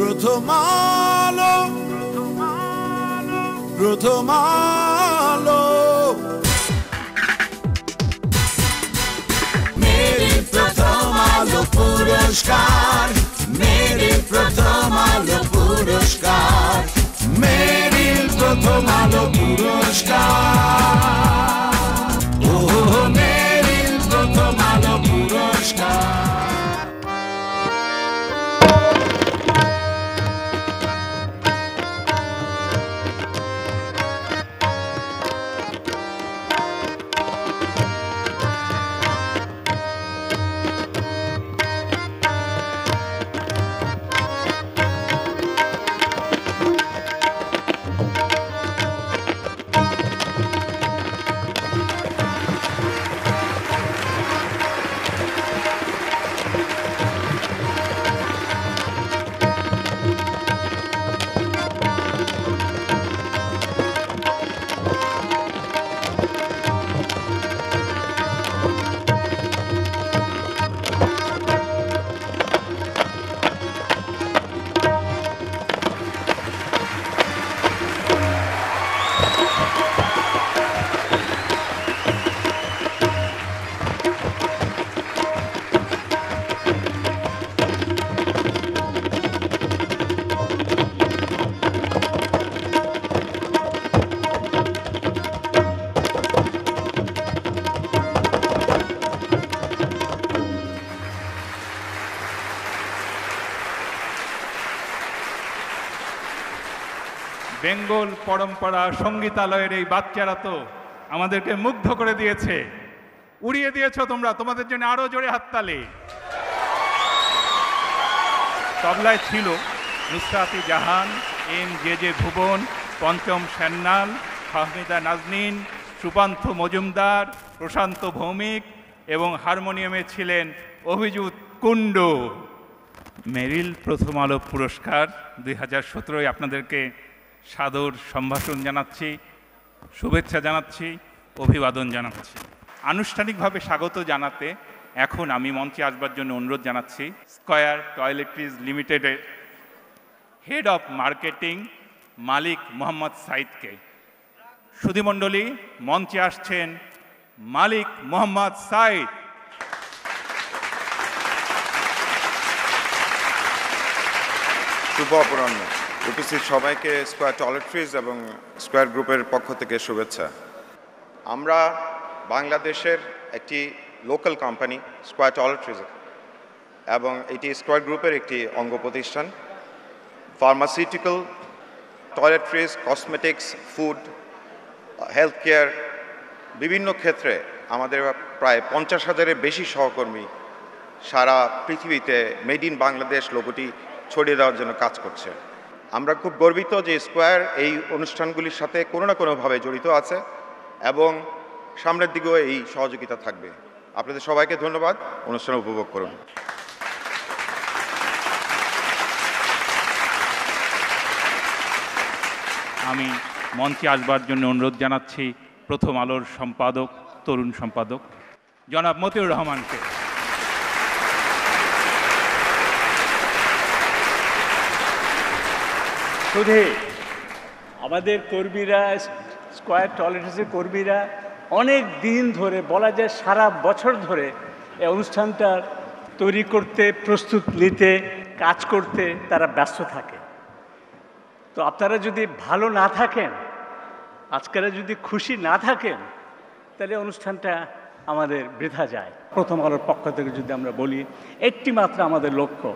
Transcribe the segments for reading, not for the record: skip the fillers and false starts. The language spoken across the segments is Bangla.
প্রথম আলো, প্রথম আলো, মেরে প্রথম আলো পুরস্কার, মেরে প্রথম আলো পুরস্কার, মেরে প্রথম আলো পুরস্কার, ও মেরে প্রথম আলো পুরস্কার। বেঙ্গল পরম্পরা সঙ্গীতালয়ের এই বাচ্চারা তো আমাদেরকে মুগ্ধ করে দিয়েছে, উড়িয়ে দিয়েছ তোমরা। তোমাদের জন্য আরো জোরে হাততালি। তবলায় ছিল নুসরাতি জাহান, জে ভুবন, পঞ্চম সান্যাল, ফাহমিদা নাজনীন, সুপান্থ মজুমদার, প্রশান্ত ভৌমিক এবং হারমোনিয়ামে ছিলেন অভিজিৎ কুণ্ডু। মেরিল প্রথম আলো পুরস্কার 2017 আপনাদেরকে সাদর সম্ভাষণ জানাচ্ছি, শুভেচ্ছা জানাচ্ছি, অভিবাদন জানাচ্ছি। আনুষ্ঠানিকভাবে স্বাগত জানাতে এখন আমি মঞ্চে আসবার জন্য অনুরোধ জানাচ্ছি স্কয়ার টয়লেট্রিজ লিমিটেডের হেড অফ মার্কেটিং মালিক মোহাম্মদ সাইদকে। সুধীমণ্ডলী, মঞ্চে আসছেন মালিক মোহাম্মদ সাইদ। শুভ অপরাহ্ন। উপস্থিত সবাইকে স্কয়ার টয়লেট্রিজ এবং স্কয়ার গ্রুপের পক্ষ থেকে শুভেচ্ছা। আমরা বাংলাদেশের একটি লোকাল কোম্পানি স্কয়ার টয়লেট্রিজ এবং এটি স্কয়ার গ্রুপের একটি অঙ্গ প্রতিষ্ঠান। Pharmaceutical, toiletries, cosmetics, food, health care বিভিন্ন ক্ষেত্রে আমাদের প্রায় 50,000-এর বেশি সহকর্মী সারা পৃথিবীতে মেড ইন বাংলাদেশ লোগোটি ছড়িয়ে দেওয়ার জন্য কাজ করছে। আমরা খুব গর্বিত যে স্কয়ার এই অনুষ্ঠানগুলির সাথে কোনো না কোনোভাবে জড়িত আছে এবং সামনের দিকেও এই সহযোগিতা থাকবে। আপনাদের সবাইকে ধন্যবাদ। অনুষ্ঠান উপভোগ করুন। আমি মঞ্চে আসবার জন্য অনুরোধ জানাচ্ছি প্রথম আলোর সম্পাদক, তরুণ সম্পাদক জনাব মতিউর রহমানকে। শুধু আমাদের কর্মীরা, স্কয়ার টয়লেট্রিজের কর্মীরা অনেক দিন ধরে, বলা যায় সারা বছর ধরে এই অনুষ্ঠানটা তৈরি করতে, প্রস্তুত নিতে, কাজ করতে তারা ব্যস্ত থাকে। তো আপনারা যদি ভালো না থাকেন, আজকেরা যদি খুশি না থাকেন, তাহলে অনুষ্ঠানটা আমাদের বৃথা যায়। প্রথম আলোর পক্ষ থেকে যদি আমরা বলি, একটি মাত্র আমাদের লক্ষ্য,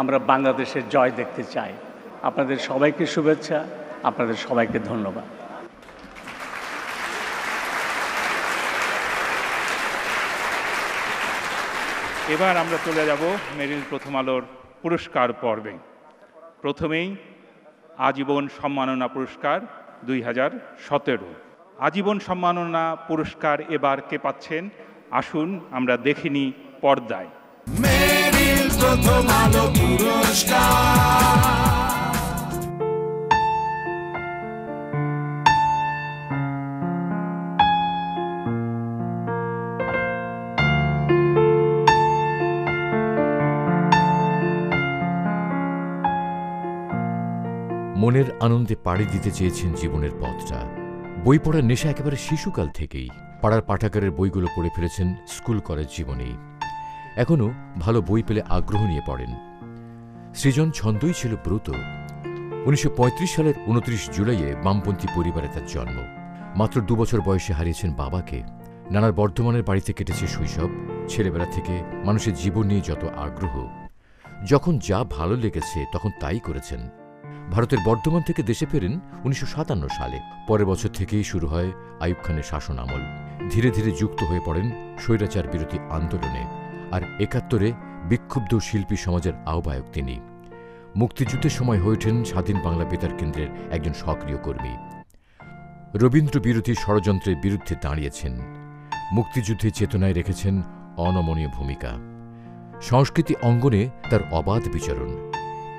আমরা বাংলাদেশের জয় দেখতে চাই। আপনাদের সবাইকে শুভেচ্ছা, আপনাদের সবাইকে ধন্যবাদ। এবার আমরা চলে যাব মেরিল প্রথম আলোর পুরস্কার পর্বে। প্রথমেই আজীবন সম্মাননা পুরস্কার 2017। আজীবন সম্মাননা পুরস্কার এবার কে পাচ্ছেন, আসুন আমরা দেখিনি পর্দায়। মেরিল প্রথম আলো পুরস্কার। মনের আনন্দে পাড়ি দিতে চেয়েছেন জীবনের পথটা। বই পড়ার নেশা একেবারে শিশুকাল থেকেই। পাড়ার পাঠাগারের বইগুলো পড়ে ফেলেছেন স্কুল কলেজ জীবনেই। এখনও ভালো বই পেলে আগ্রহ নিয়ে পড়েন। সৃজন ছন্দই ছিল ব্রত। 1935 সালের 29 জুলাইয়ে বামপন্থী পরিবারে তার জন্ম। মাত্র 2 বছর বয়সে হারিয়েছেন বাবাকে। নানার বর্ধমানের বাড়িতে কেটেছে শৈশব। ছেলেবেলা থেকে মানুষের জীবন নিয়ে যত আগ্রহ, যখন যা ভালো লেগেছে তখন তাই করেছেন। ভারতের বর্ধমান থেকে দেশে ফেরেন 1957 সালে। পরের বছর থেকেই শুরু হয় আইয়ুব খানের শাসন আমল। ধীরে ধীরে যুক্ত হয়ে পড়েন স্বৈরাচার বিরোধী আন্দোলনে। আর 71-এ বিক্ষুব্ধ শিল্পী সমাজের আহ্বায়ক তিনি। মুক্তিযুদ্ধের সময় হয়ে ওঠেন স্বাধীন বাংলা বেতার কেন্দ্রের একজন সক্রিয় কর্মী। রবীন্দ্র বিরোধী ষড়যন্ত্রের বিরুদ্ধে দাঁড়িয়েছেন। মুক্তিযুদ্ধের চেতনায় রেখেছেন অনমনীয় ভূমিকা। সংস্কৃতি অঙ্গনে তার অবাধ বিচরণ।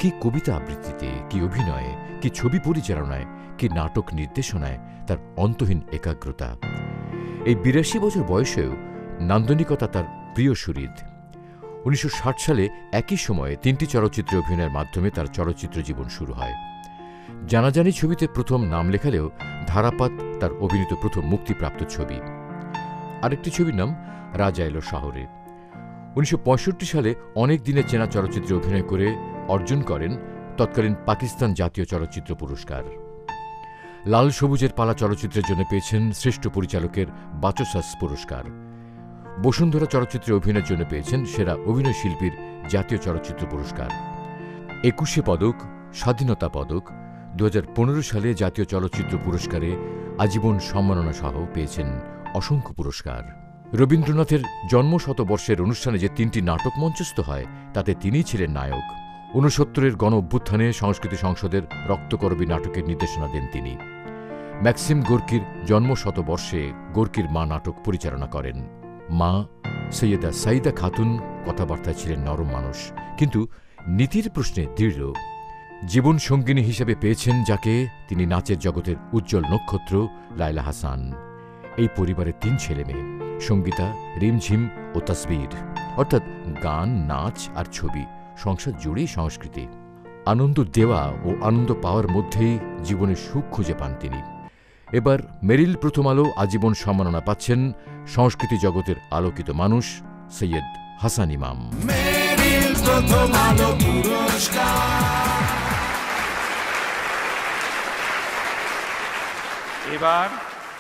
কি কবিতা আবৃত্তিতে, কি অভিনয়ে, কি ছবি পরিচালনায়, কি নাটক নির্দেশনায় তার অন্তহীন একাগ্রতা। এই 82 বছর বয়সেও নান্দনিকতা তার প্রিয় সুহৃদ। 1960 সালে একই সময়ে 3টি চলচ্চিত্রে অভিনয়ের মাধ্যমে তার চলচ্চিত্র জীবন শুরু হয়। জানাজানি ছবিতে প্রথম নাম লেখালেও ধারাপাত তার অভিনীত প্রথম মুক্তিপ্রাপ্ত ছবি। আরেকটি ছবির নাম রাজা এলো শহরে। 1965 সালে অনেক দিনের চেনা চলচ্চিত্রে অভিনয় করে অর্জন করেন তৎকালীন পাকিস্তান জাতীয় চলচ্চিত্র পুরস্কার। লাল সবুজের পালা চলচ্চিত্রের জন্য পেয়েছেন শ্রেষ্ঠ পরিচালকের বাচসাস পুরস্কার। বসুন্ধরা চলচ্চিত্রে অভিনয়ের জন্য পেয়েছেন সেরা অভিনয় শিল্পীর জাতীয় চলচ্চিত্র পুরস্কার। 21 পদক, স্বাধীনতা পদক, 2015 সালে জাতীয় চলচ্চিত্র পুরস্কারে আজীবন সম্মাননা সহ পেয়েছেন অসংখ্য পুরস্কার। রবীন্দ্রনাথের জন্মশতবর্ষের অনুষ্ঠানে যে 3টি নাটক মঞ্চস্থ হয় তাতে তিনিই ছিলেন নায়ক। 69-এর গণ অভ্যুত্থানে সংস্কৃতি সংসদের রক্তকরবী নাটকের নির্দেশনা দেন তিনি। ম্যাক্সিম গোর্কির জন্মশতবর্ষে গোর্কির মা নাটক পরিচালনা করেন। মা সৈয়দা সাইদা খাতুন কথাবার্তায় ছিলেন নরম মানুষ, কিন্তু নীতির প্রশ্নে দৃঢ়। জীবন সঙ্গিনী হিসেবে পেয়েছেন যাকে, তিনি নাচের জগতের উজ্জ্বল নক্ষত্র লায়লা হাসান। এই পরিবারের 3 ছেলে মেয়ে, সঙ্গীতা, রিমঝিম ও তসবির, অর্থাৎ গান, নাচ আর ছবি, সংসার জুড়েই সংস্কৃতি। আনন্দ দেওয়া ও আনন্দ পাওয়ার মধ্যেই জীবনে সুখ খুঁজে পান তিনি। এবার মেরিল প্রথম আলো আজীবন সম্মাননা পাচ্ছেন সংস্কৃতি জগতের আলোকিত মানুষ সৈয়দ হাসান ইমাম। মেরিল প্রথম আলো পুরস্কার। এবার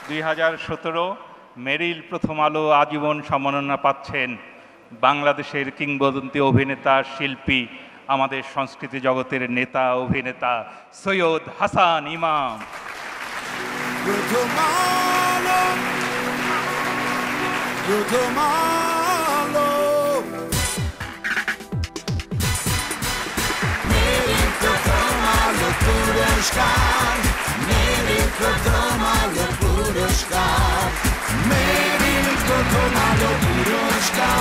2017 মেরিল প্রথম আলো আজীবন সম্মাননা পাচ্ছেন বাংলাদেশের কিংবদন্তি অভিনেতা, শিল্পী, আমাদের সংস্কৃতি জগতের নেতা অভিনেতা সৈয়দ হাসান ইমাম। প্রথম আলো, প্রথম আলো, মেরিল প্রথম আলো পুরস্কার, মেরিল প্রথম আলো পুরস্কার, মেরিল প্রথম আলো পুরস্কার।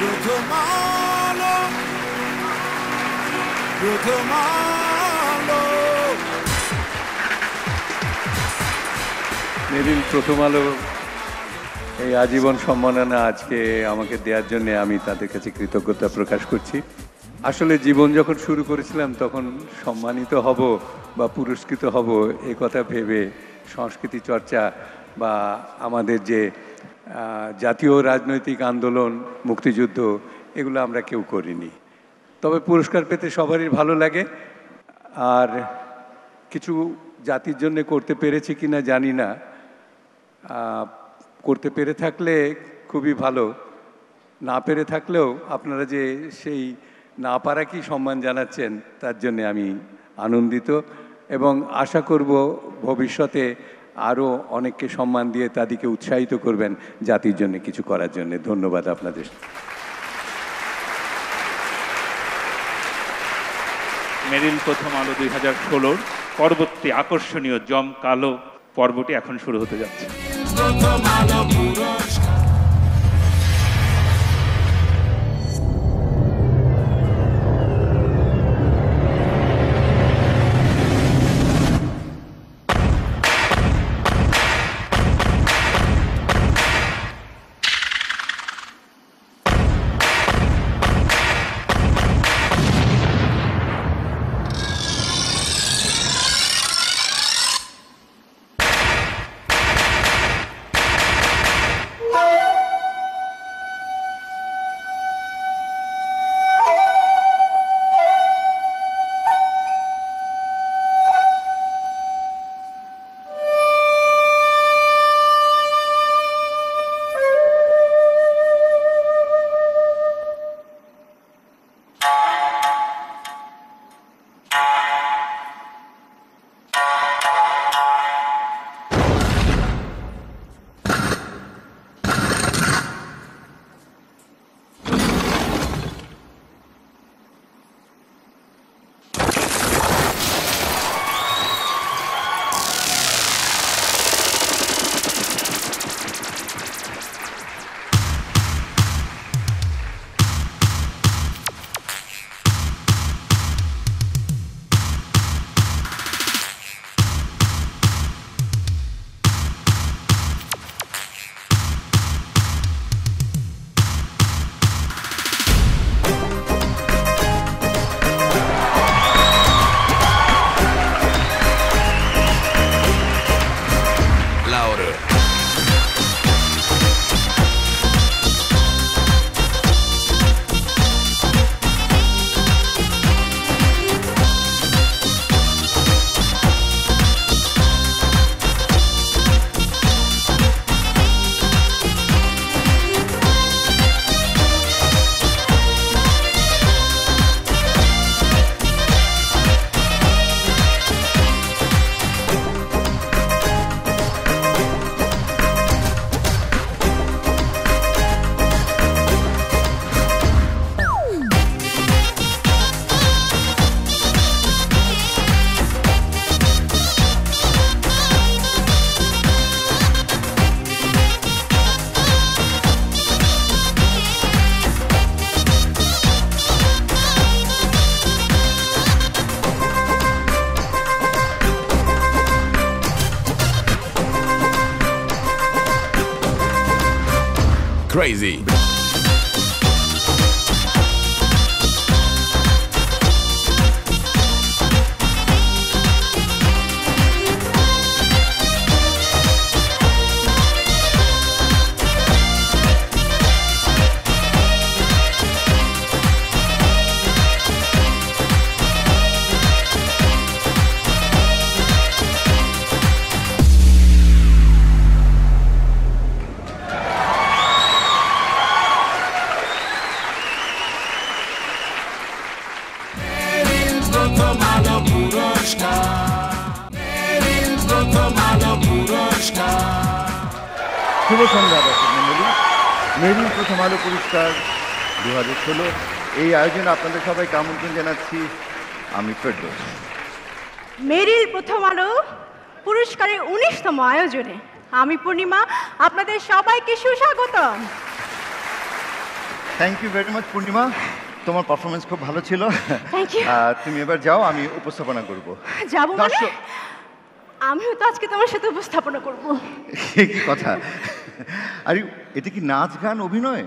প্রথম আলো, প্রথম আলো। মেরিল প্রথম আলো এই আজীবন সম্মাননা আজকে আমাকে দেওয়ার জন্য আমি তাদের কাছে কৃতজ্ঞতা প্রকাশ করছি। আসলে জীবন যখন শুরু করেছিলাম তখন সম্মানিত হব বা পুরস্কৃত হব এ কথা ভেবে সংস্কৃতি চর্চা বা আমাদের যে জাতীয় রাজনৈতিক আন্দোলন, মুক্তিযুদ্ধ, এগুলো আমরা কেউ করিনি। তবে পুরস্কার পেতে সবারই ভালো লাগে। আর কিছু জাতির জন্য করতে পেরেছি কিনা জানি না, করতে পেরে থাকলে খুবই ভালো, না পেরে থাকলেও আপনারা যে সেই না পারাকেই সম্মান জানাচ্ছেন তার জন্য আমি আনন্দিত এবং আশা করব ভবিষ্যতে আরও অনেককে সম্মান দিয়ে তাদেরকে উৎসাহিত করবেন জাতির জন্য কিছু করার জন্য। ধন্যবাদ আপনাদের। মেরিল প্রথম আলো 2016 পরবর্তী আকর্ষণীয় জমকালো পর্বটি এখন শুরু হতে যাচ্ছে। প্রথম আলো পুরস্কার। crazy. শুভ সন্ধ্যা দর্শক মণ্ডলী। মেরিল প্রথম আলো পুরস্কার 2016 এই আয়োজনে আপনাদের সবাইকে আমন্ত্রণ জানাচ্ছি। আমি ফেরদৌস। মেরিল প্রথম আলো পুরস্কারের 19তম আয়োজনে আমি পূর্ণিমা আপনাদের সবাইকে সুস্বাগতম। Thank you very much Purnima, তোমার পারফরমেন্স খুব ভালো ছিল। থ্যাংক ইউ। তুমি এবার যাও, আমি উপস্থাপনা করব। যাব মানে? দর্শক, আমিও তো আজকে তোমার সাথে উপস্থাপনা করব। কি কথা! আরে এটা কি নাচ গান অভিনয়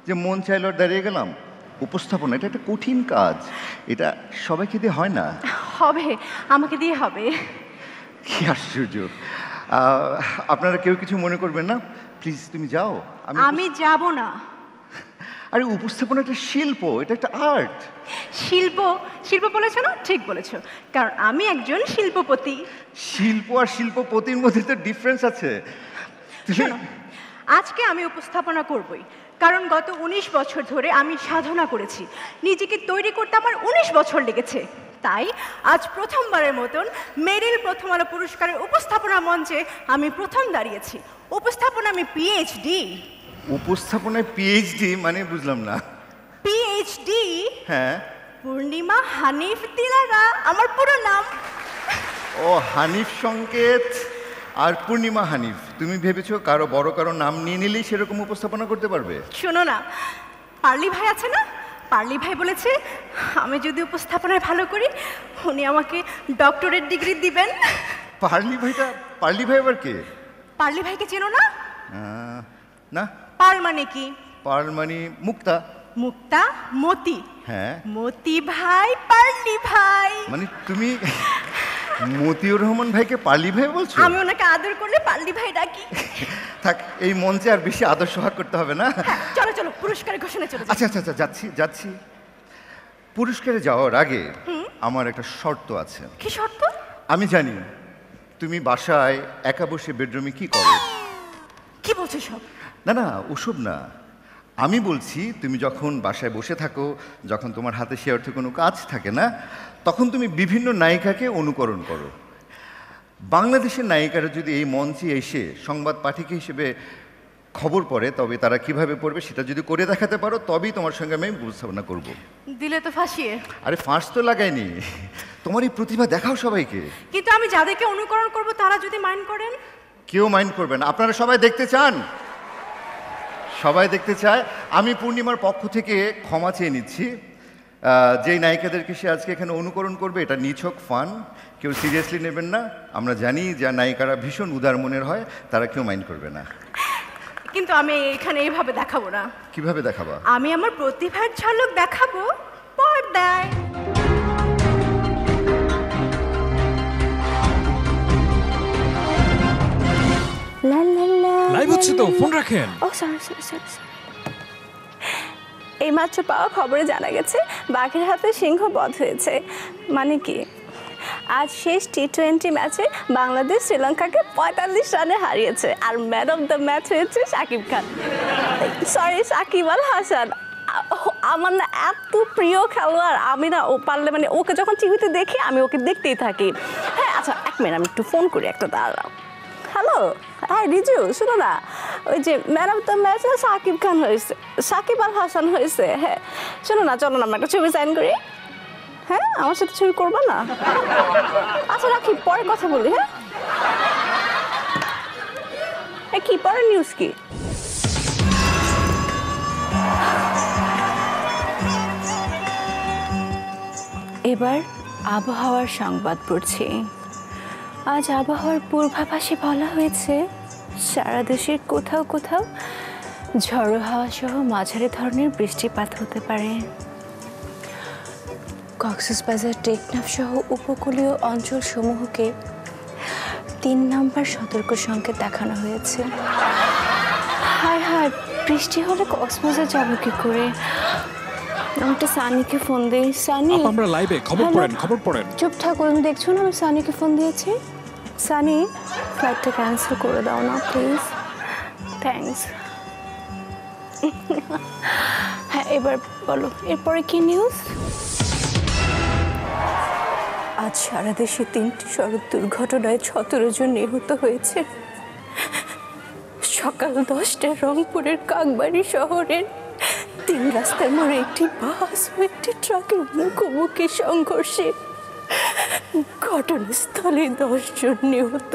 যে মন চাইল আর দাঁড়িয়ে গেলাম? উপস্থাপনা এটা একটা কঠিন কাজ, এটা সবাইকে দিয়ে হয় না। হবে, আমাকে দিয়ে হবে। কি আশ্চর্য! আপনারা কেউ কিছু মনে করবেন না, প্লিজ তুমি যাও। আমি যাব না। আরে উপস্থাপনা একটা শিল্প, এটা একটা আর্ট। শিল্প শিল্প বলেছো না? ঠিক বলেছো, কারণ আমি একজন শিল্পপতি। শিল্প আর শিল্পপতির মধ্যে তো ডিফারেন্স আছে। শোনো, আজকে আমি উপস্থাপনা করবই, কারণ গত 19 বছর ধরে আমি সাধনা করেছি। নিজেকে তৈরি করতে আমার 19 বছর লেগেছে। তাই আজ প্রথমবারের মতন মেরিল প্রথম আলো পুরস্কারের উপস্থাপনা মঞ্চে আমি প্রথম দাঁড়িয়েছি। উপস্থাপনা আমি পিএইচডি। উপস্থাপনায় পিএইচডি মানে বুঝলাম না। পিএইচডি? হ্যাঁ। পূর্ণিমা হানিফ দিলারা আমার পুরো নাম। ও, হানিফ সংকেত আর পূর্ণিমা হানিফ। তুমি ভেবেছো কারো বড় কারো নাম নিয়ে নিলেই সেরকম উপস্থাপনা করতে পারবে? শোনো না, পার্লি ভাই আছে না, পার্লি ভাই বলেছে আমি যদি উপস্থাপনায় ভালো করি উনি আমাকে ডক্টরেট ডিগ্রি দিবেন। পার্লি ভাই আবার কে? পার্লি ভাইকে চেনো না? না। পার্ল মানে কি? পার্ল মানে মুক্তা। মুক্তা মতি। হ্যাঁ, মতি ভাই পার্লি ভাই। মানে তুমি মতিউর রহমান ভাইকে পার্লি ভাই বলছো? আমি ওনাকে আদর করলে পার্লি ভাই ডাকি। থাক, এই মঞ্চে আর বেশি আদর সোহাগ করতে হবে না। চলো চলো পুরস্কারের ঘোষণা চলো। আচ্ছা আচ্ছা আচ্ছা, যাচ্ছি। পুরস্কারে যাওয়ার আগে আমার একটা শর্ত আছে। কি শর্ত? আমি জানি তুমি বাসায় একা বসে বেডরুমে কি করো। কি বলছো সব? না, ওসব না। আমি বলছি তুমি যখন বাসায় বসে থাকো, যখন তোমার হাতে সে অর্থে কোনো কাজ থাকে না, তখন তুমি বিভিন্ন নায়িকাকে অনুকরণ করো। বাংলাদেশের নায়িকারা যদি এই মঞ্চে এসে সংবাদ পাঠিকা হিসেবে খবর পড়ে, তবে তারা কিভাবে পড়বে সেটা যদি করে দেখাতে পারো, তবেই তোমার সঙ্গে আমি উপস্থাপনা করব। দিলে তো ফাঁসিয়ে। আরে ফাঁস তো লাগাইনি, তোমার এই প্রতিভা দেখাও সবাইকে। কিন্তু আমি যাদেরকে অনুকরণ করব তারা যদি মাইন্ড করেন? কেউ মাইন্ড করবে না। আপনারা সবাই দেখতে চান? সবাই দেখতে চায়। আমি পূর্ণিমার পক্ষ থেকে ক্ষমা চেয়ে নিচ্ছি। যেই নায়িকাদেরকে সে আজকে এখানে অনুকরণ করবে এটা নিছক ফান, কেউ সিরিয়াসলি নেবেন না। আমরা জানি যে নায়িকারা ভীষণ উদার মনের হয়, তারা কেউ মাইন্ড করবে না। কিন্তু আমি এখানে এইভাবে দেখাবো না। কিভাবে দেখাবা? আমি আমার প্রতিভার ঝলক দেখাবো পর্দায়। লাইভ হচ্ছে তো, ফোন রাখেন। ও সরি। এইমাত্র পাওয়া খবরে জানা গেছে বাঘের হাতে সিংহ বধ হয়েছে। মানে কি, আজ শেষ টি20 ম্যাচে বাংলাদেশ শ্রীলঙ্কাকে 45 রানে হারিয়েছে। আর ম্যান অফ দ্য ম্যাচ হয়েছে সাকিব খান, সরি সাকিব আল হাসান। আমার না এত প্রিয় খেলোয়াড়, আমি না ও পারলে মানে ওকে যখন টিভিতে দেখি আমি ওকে দেখতেই থাকি। হ্যাঁ আচ্ছা, এক মিনিট আমি একটু ফোন করি একটা, দাঁড়াও। হ্যালো, হ্যাঁ রিজু, শোনো না, ওই যে man of the match Shakib Khan হয়েছে, সাকিব আল হাসান হয়েছে। হ্যাঁ শোনো না, চলো না আমরা একটা ছবি সাইন করি। হ্যাঁ আমার সাথে ছবি করবা না? আচ্ছা রাখি, পরে কথা বলি। হ্যাঁ কি পরের নিউজ কি? এবার আবহাওয়ার সংবাদ পড়ছি। আজ আবহাওয়ার পূর্বাভাসে বলা হয়েছে সারা দেশের কোথাও কোথাও ঝড়ো হাওয়া সহ মাঝারি ধরনের বৃষ্টিপাত হতে পারে। কক্সবাজার টেকনাফ সহ উপকূলীয় অঞ্চল সমূহকে 3 নম্বর সতর্ক সংকেত দেখানো হয়েছে। হায় হায়, বৃষ্টি হলে কক্সবাজার যাবো কি করে? আমি সানিকে ফোন দিই। সানি, আমরা লাইভে, খবর পড়েন। চুপ থাকুন, দেখছো না আমি সানিকে ফোন দিয়েছি। সানি, ফ্লাইটটা ক্যান্সেল করে দাও না প্লিজ। থ্যাঙ্কস। হ্যাঁ, এবার বলো এরপরে কি নিউজ? আজ সারা দেশে 3টি সড়ক দুর্ঘটনায় 17 জন নিহত হয়েছে। সকাল 10টায় রংপুরের কাকবাড়ি শহরের 3 রাস্তার মোড়ে একটি বাস ও একটি ট্রাকের মুখোমুখি সংঘর্ষে ঘটনাস্থলে 10 জন নিহত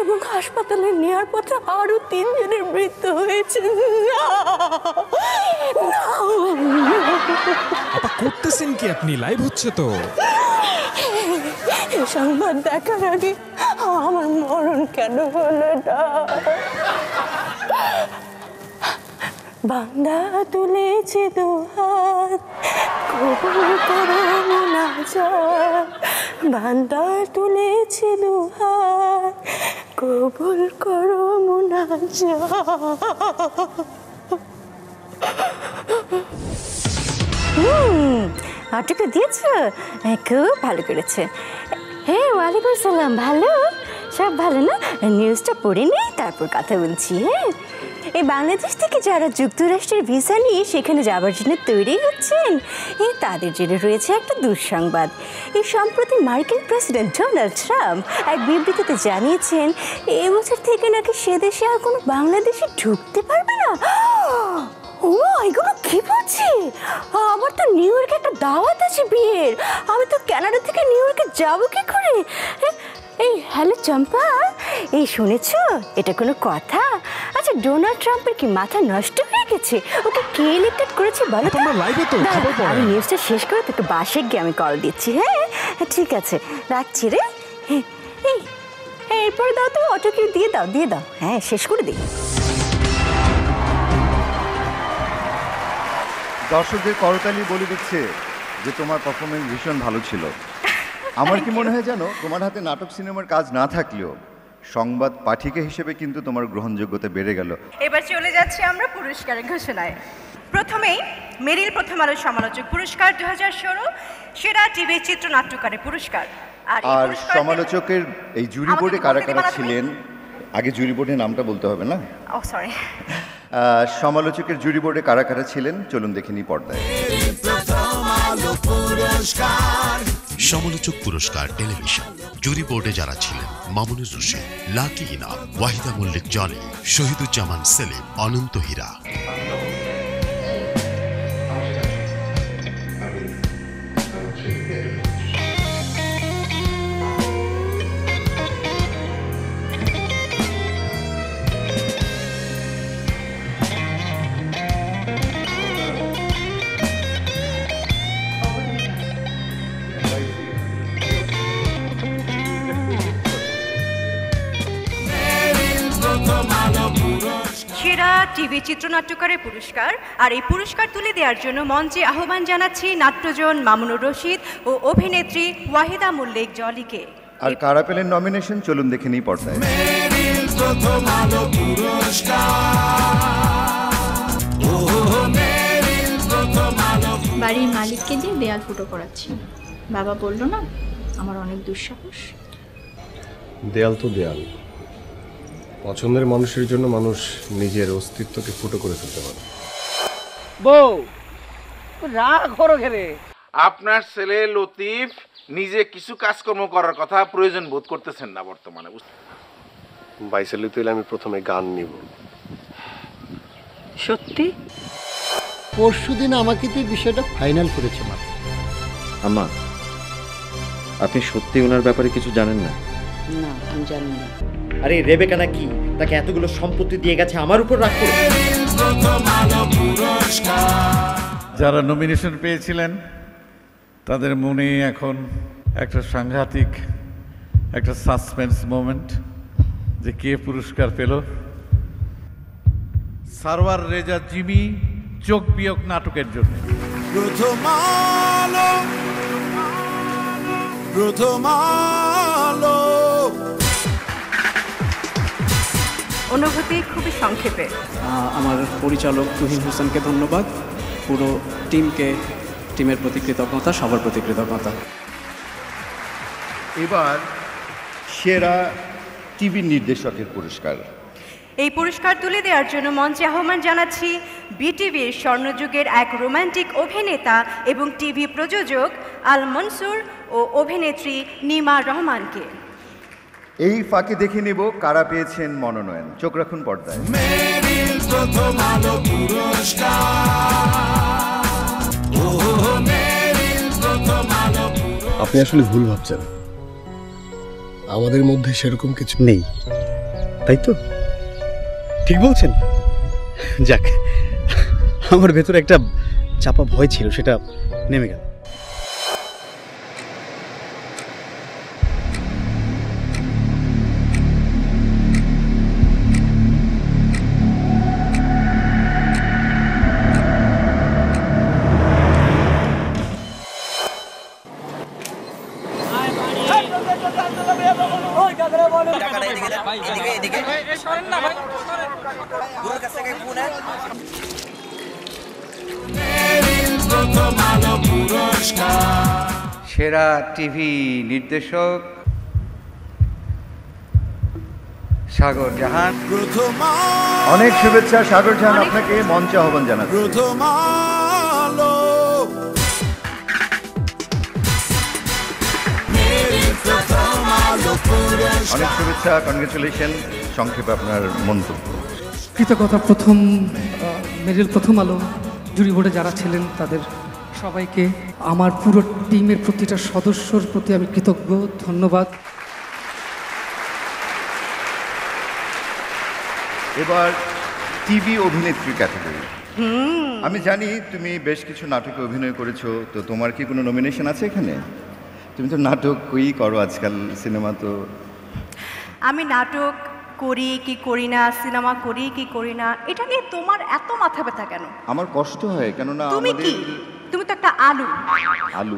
এবং হাসপাতালে নেওয়ার পথে আরো 3 জনের মৃত্যু হয়েছে। আপা করতেছেন কি আপনি? লাইভ হচ্ছে তো। এই সংবাদ দেখার আগে আমার মরণ কেন হলো না? বান্দা তুলেছে দুহাত, কবুল করো মুনাজাত। বান্দা তুলেছে দুহাত, কবুল করো মুনাজাত। অটোকে দিয়েছ? খুব ভালো করেছে। হ্যাঁ, ওয়ালাইকুম আসসালাম। ভালো, সব ভালো না? নিউজটা পড়ে নেই, তারপর কথা বলছি। হ্যাঁ, এই বাংলাদেশ থেকে যারা যুক্তরাষ্ট্রের ভিসা নিয়ে সেখানে যাওয়ার জন্য তৈরি হচ্ছেন, তাদের জন্য রয়েছে একটা দুঃসংবাদ। এই সম্প্রতি মার্কিন প্রেসিডেন্ট ডোনাল্ড ট্রাম্প এক বিবৃতিতে জানিয়েছেন এবছর থেকে নাকি সে দেশে আর কোনো বাংলাদেশি ঢুকতে পারবে না। ও, এগুলো কি বলছি? আমার তো নিউ ইয়র্কে একটা দাওয়াত আছে বিয়ের। আমি তো কানাডা থেকে নিউ ইয়র্কে যাবো কি করে? এই হ্যালো চম্পা, এই শুনেছ? এটা কোনো কথা? আচ্ছা, ডোনাল্ড ট্রাম্পের কি মাথা নষ্ট হয়ে গেছে? ওকে কে ইলেক্টেড করেছে বলো তো? আমি নিউজটা শেষ করে তোকে বাসে গিয়ে আমি কল দিচ্ছি। হ্যাঁ, ঠিক আছে, রাখছি রে। এই এরপরে দাও, তুমি অটোকে দিয়ে দাও। হ্যাঁ, শেষ করে দিই। দর্শকদের করতালি বলে দিচ্ছে যে তোমার পারফরমেন্স ভীষণ ভালো ছিল। আমার কি মনে হয় জানো, তোমার হাতে নাটক সিনেমার কাজ না থাকলেও সংবাদ পাঠিকা হিসেবে কিন্তু তোমার গ্রহণযোগ্যতা বেড়ে গেল। এবার চলে যাচ্ছি আমরা পুরস্কারের ঘোষণায়। প্রথমেই মেরিল প্রথম আলো সমালোচক পুরস্কার 2016 সেরা টিভি চিত্রনাট্যকারের পুরস্কার। আর সমালোচকের এই জুরি বোর্ডে কারা কারা ছিলেন? আগে জুরি বোর্ডের নামটা বলতে হবে না? ও সরি। সমালোচকের জুরি বোর্ডে কারা কারা ছিলেন চলুন দেখে নিই পর্দায়। সমালোচক পুরস্কার টেলিভিশন জুরি বোর্ডে যারা ছিলেন: মামুনুর রশীদ, লাকি ইনাম, ওয়াহিদা মল্লিক জলি, শহীদুজ্জামান সেলিম, অনন্ত হীরা। সেরা টিভি চিত্রনাট্যকারের পুরস্কার। আর এই পুরস্কার তুলে দেওয়ার জন্য মঞ্চে আহ্বান জানাচ্ছি নাট্যজন মামুনুর রশীদ ও অভিনেত্রী ওয়াহিদা মল্লিক জলিকে। আর কারা পেলেন নমিনেশন চলুন দেখে নিই পর্দায়। বাড়ির মালিককে দিয়ে দেয়াল ফুটো করাচ্ছি। বাবা বলল না আমার অনেক দুঃসাহস। দেয়াল তো দেয়াল, পছন্দের মানুষের জন্য মানুষ নিজের অস্তিত্বকে ফুটো করে ফেলতে পারে। বউ রাগ করো ঘেরে। আপনার ছেলে লতিফ নিজে কিছু কাজকর্ম করার কথা প্রয়োজন বোধ করতেছেন না বর্তমানে। বাইসালি তুইলে আমি প্রথমে গান নিব। সত্যি? পরশুদিন আমাকে তুই বিষয়টা ফাইনাল করেছে মা। আম্মা, আপনি সত্যি ওনার ব্যাপারে কিছু জানেন না? না, আমি জানি না। আরে রেবেকা নাকি তাকে এতগুলো সম্পত্তি দিয়ে গেছে, আমার উপর রাগ করে? যারা নমিনেশন পেয়েছিলেন তাদের মনে এখন একটা সাংঘাতিক একটা সাসপেন্স মোমেন্ট যে কে পুরস্কার পেল। সারওয়ার রেজা জিমি চোখ বিয়োগ নাটকের জন্য। প্রথম আলো, প্রথম আলো। অনুভূতি খুবই সংক্ষেপে। আমার পরিচালক তুহিন হোসেনকে ধন্যবাদ, পুরো টিমের প্রতি কৃতজ্ঞতা, সবার প্রতি কৃতজ্ঞতা। এবার সেরা টিভি নির্দেশকের পুরস্কার। এই পুরস্কার তুলে দেওয়ার জন্য মঞ্চে আহ্বান জানাচ্ছি বিটিভির স্বর্ণযুগের এক রোমান্টিক অভিনেতা এবং টিভি প্রযোজক আল মনসুর ও অভিনেত্রী নিমা রহমানকে। এই ফাঁকে দেখে নেব কারা পেয়েছেন মনোনয়ন। চোখ রাখুন পর্দায়। মেরিল প্রথম আলো পুরস্কার, ও মেরিল প্রথম আলো। আপনি আসলে ভুল ভাবছেন, আমাদের মধ্যে সেরকম কিছু নেই, তাই তো? ঠিক বলছেন। যাক, আমার ভেতরে একটা চাপা ভয় ছিল, সেটা নেমে গেল। সেরা টিভি নির্দেশক সাগর জাহান। অনেক শুভেচ্ছা সাগর জাহান, আপনাকে মঞ্চে আহ্বান জানাচ্ছি। প্রথম আলো, মেরিল প্রথম আলো পুরস্কার। অনেক শুভেচ্ছা, কনগ্রেচুলেশন। সংক্ষেপে আপনার মন্তব্য। কৃতজ্ঞতা প্রথম মেরিল প্রথম আলো জুরি বোর্ডে যারা ছিলেন তাদের সবাইকে, আমার পুরো টিমের প্রতিটা সদস্যর প্রতি আমি কৃতজ্ঞ, ধন্যবাদ। এবার টিভি অভিনেত্রী ক্যাটাগরি। আমি জানি তুমি বেশ কিছু নাটকে অভিনয় করেছো, তো তোমার কি কোনো নমিনেশন আছে এখানে? তুমি তো নাটকই করো আজকাল, সিনেমা তো। আমি নাটক করি কি করি না, সিনেমা করি কি করি না, এটা নিয়ে তোমার এত মাথা ব্যথা কেন? আমার কষ্ট হয়, কেননা তুমি কি, তুমি তো একটা আলু।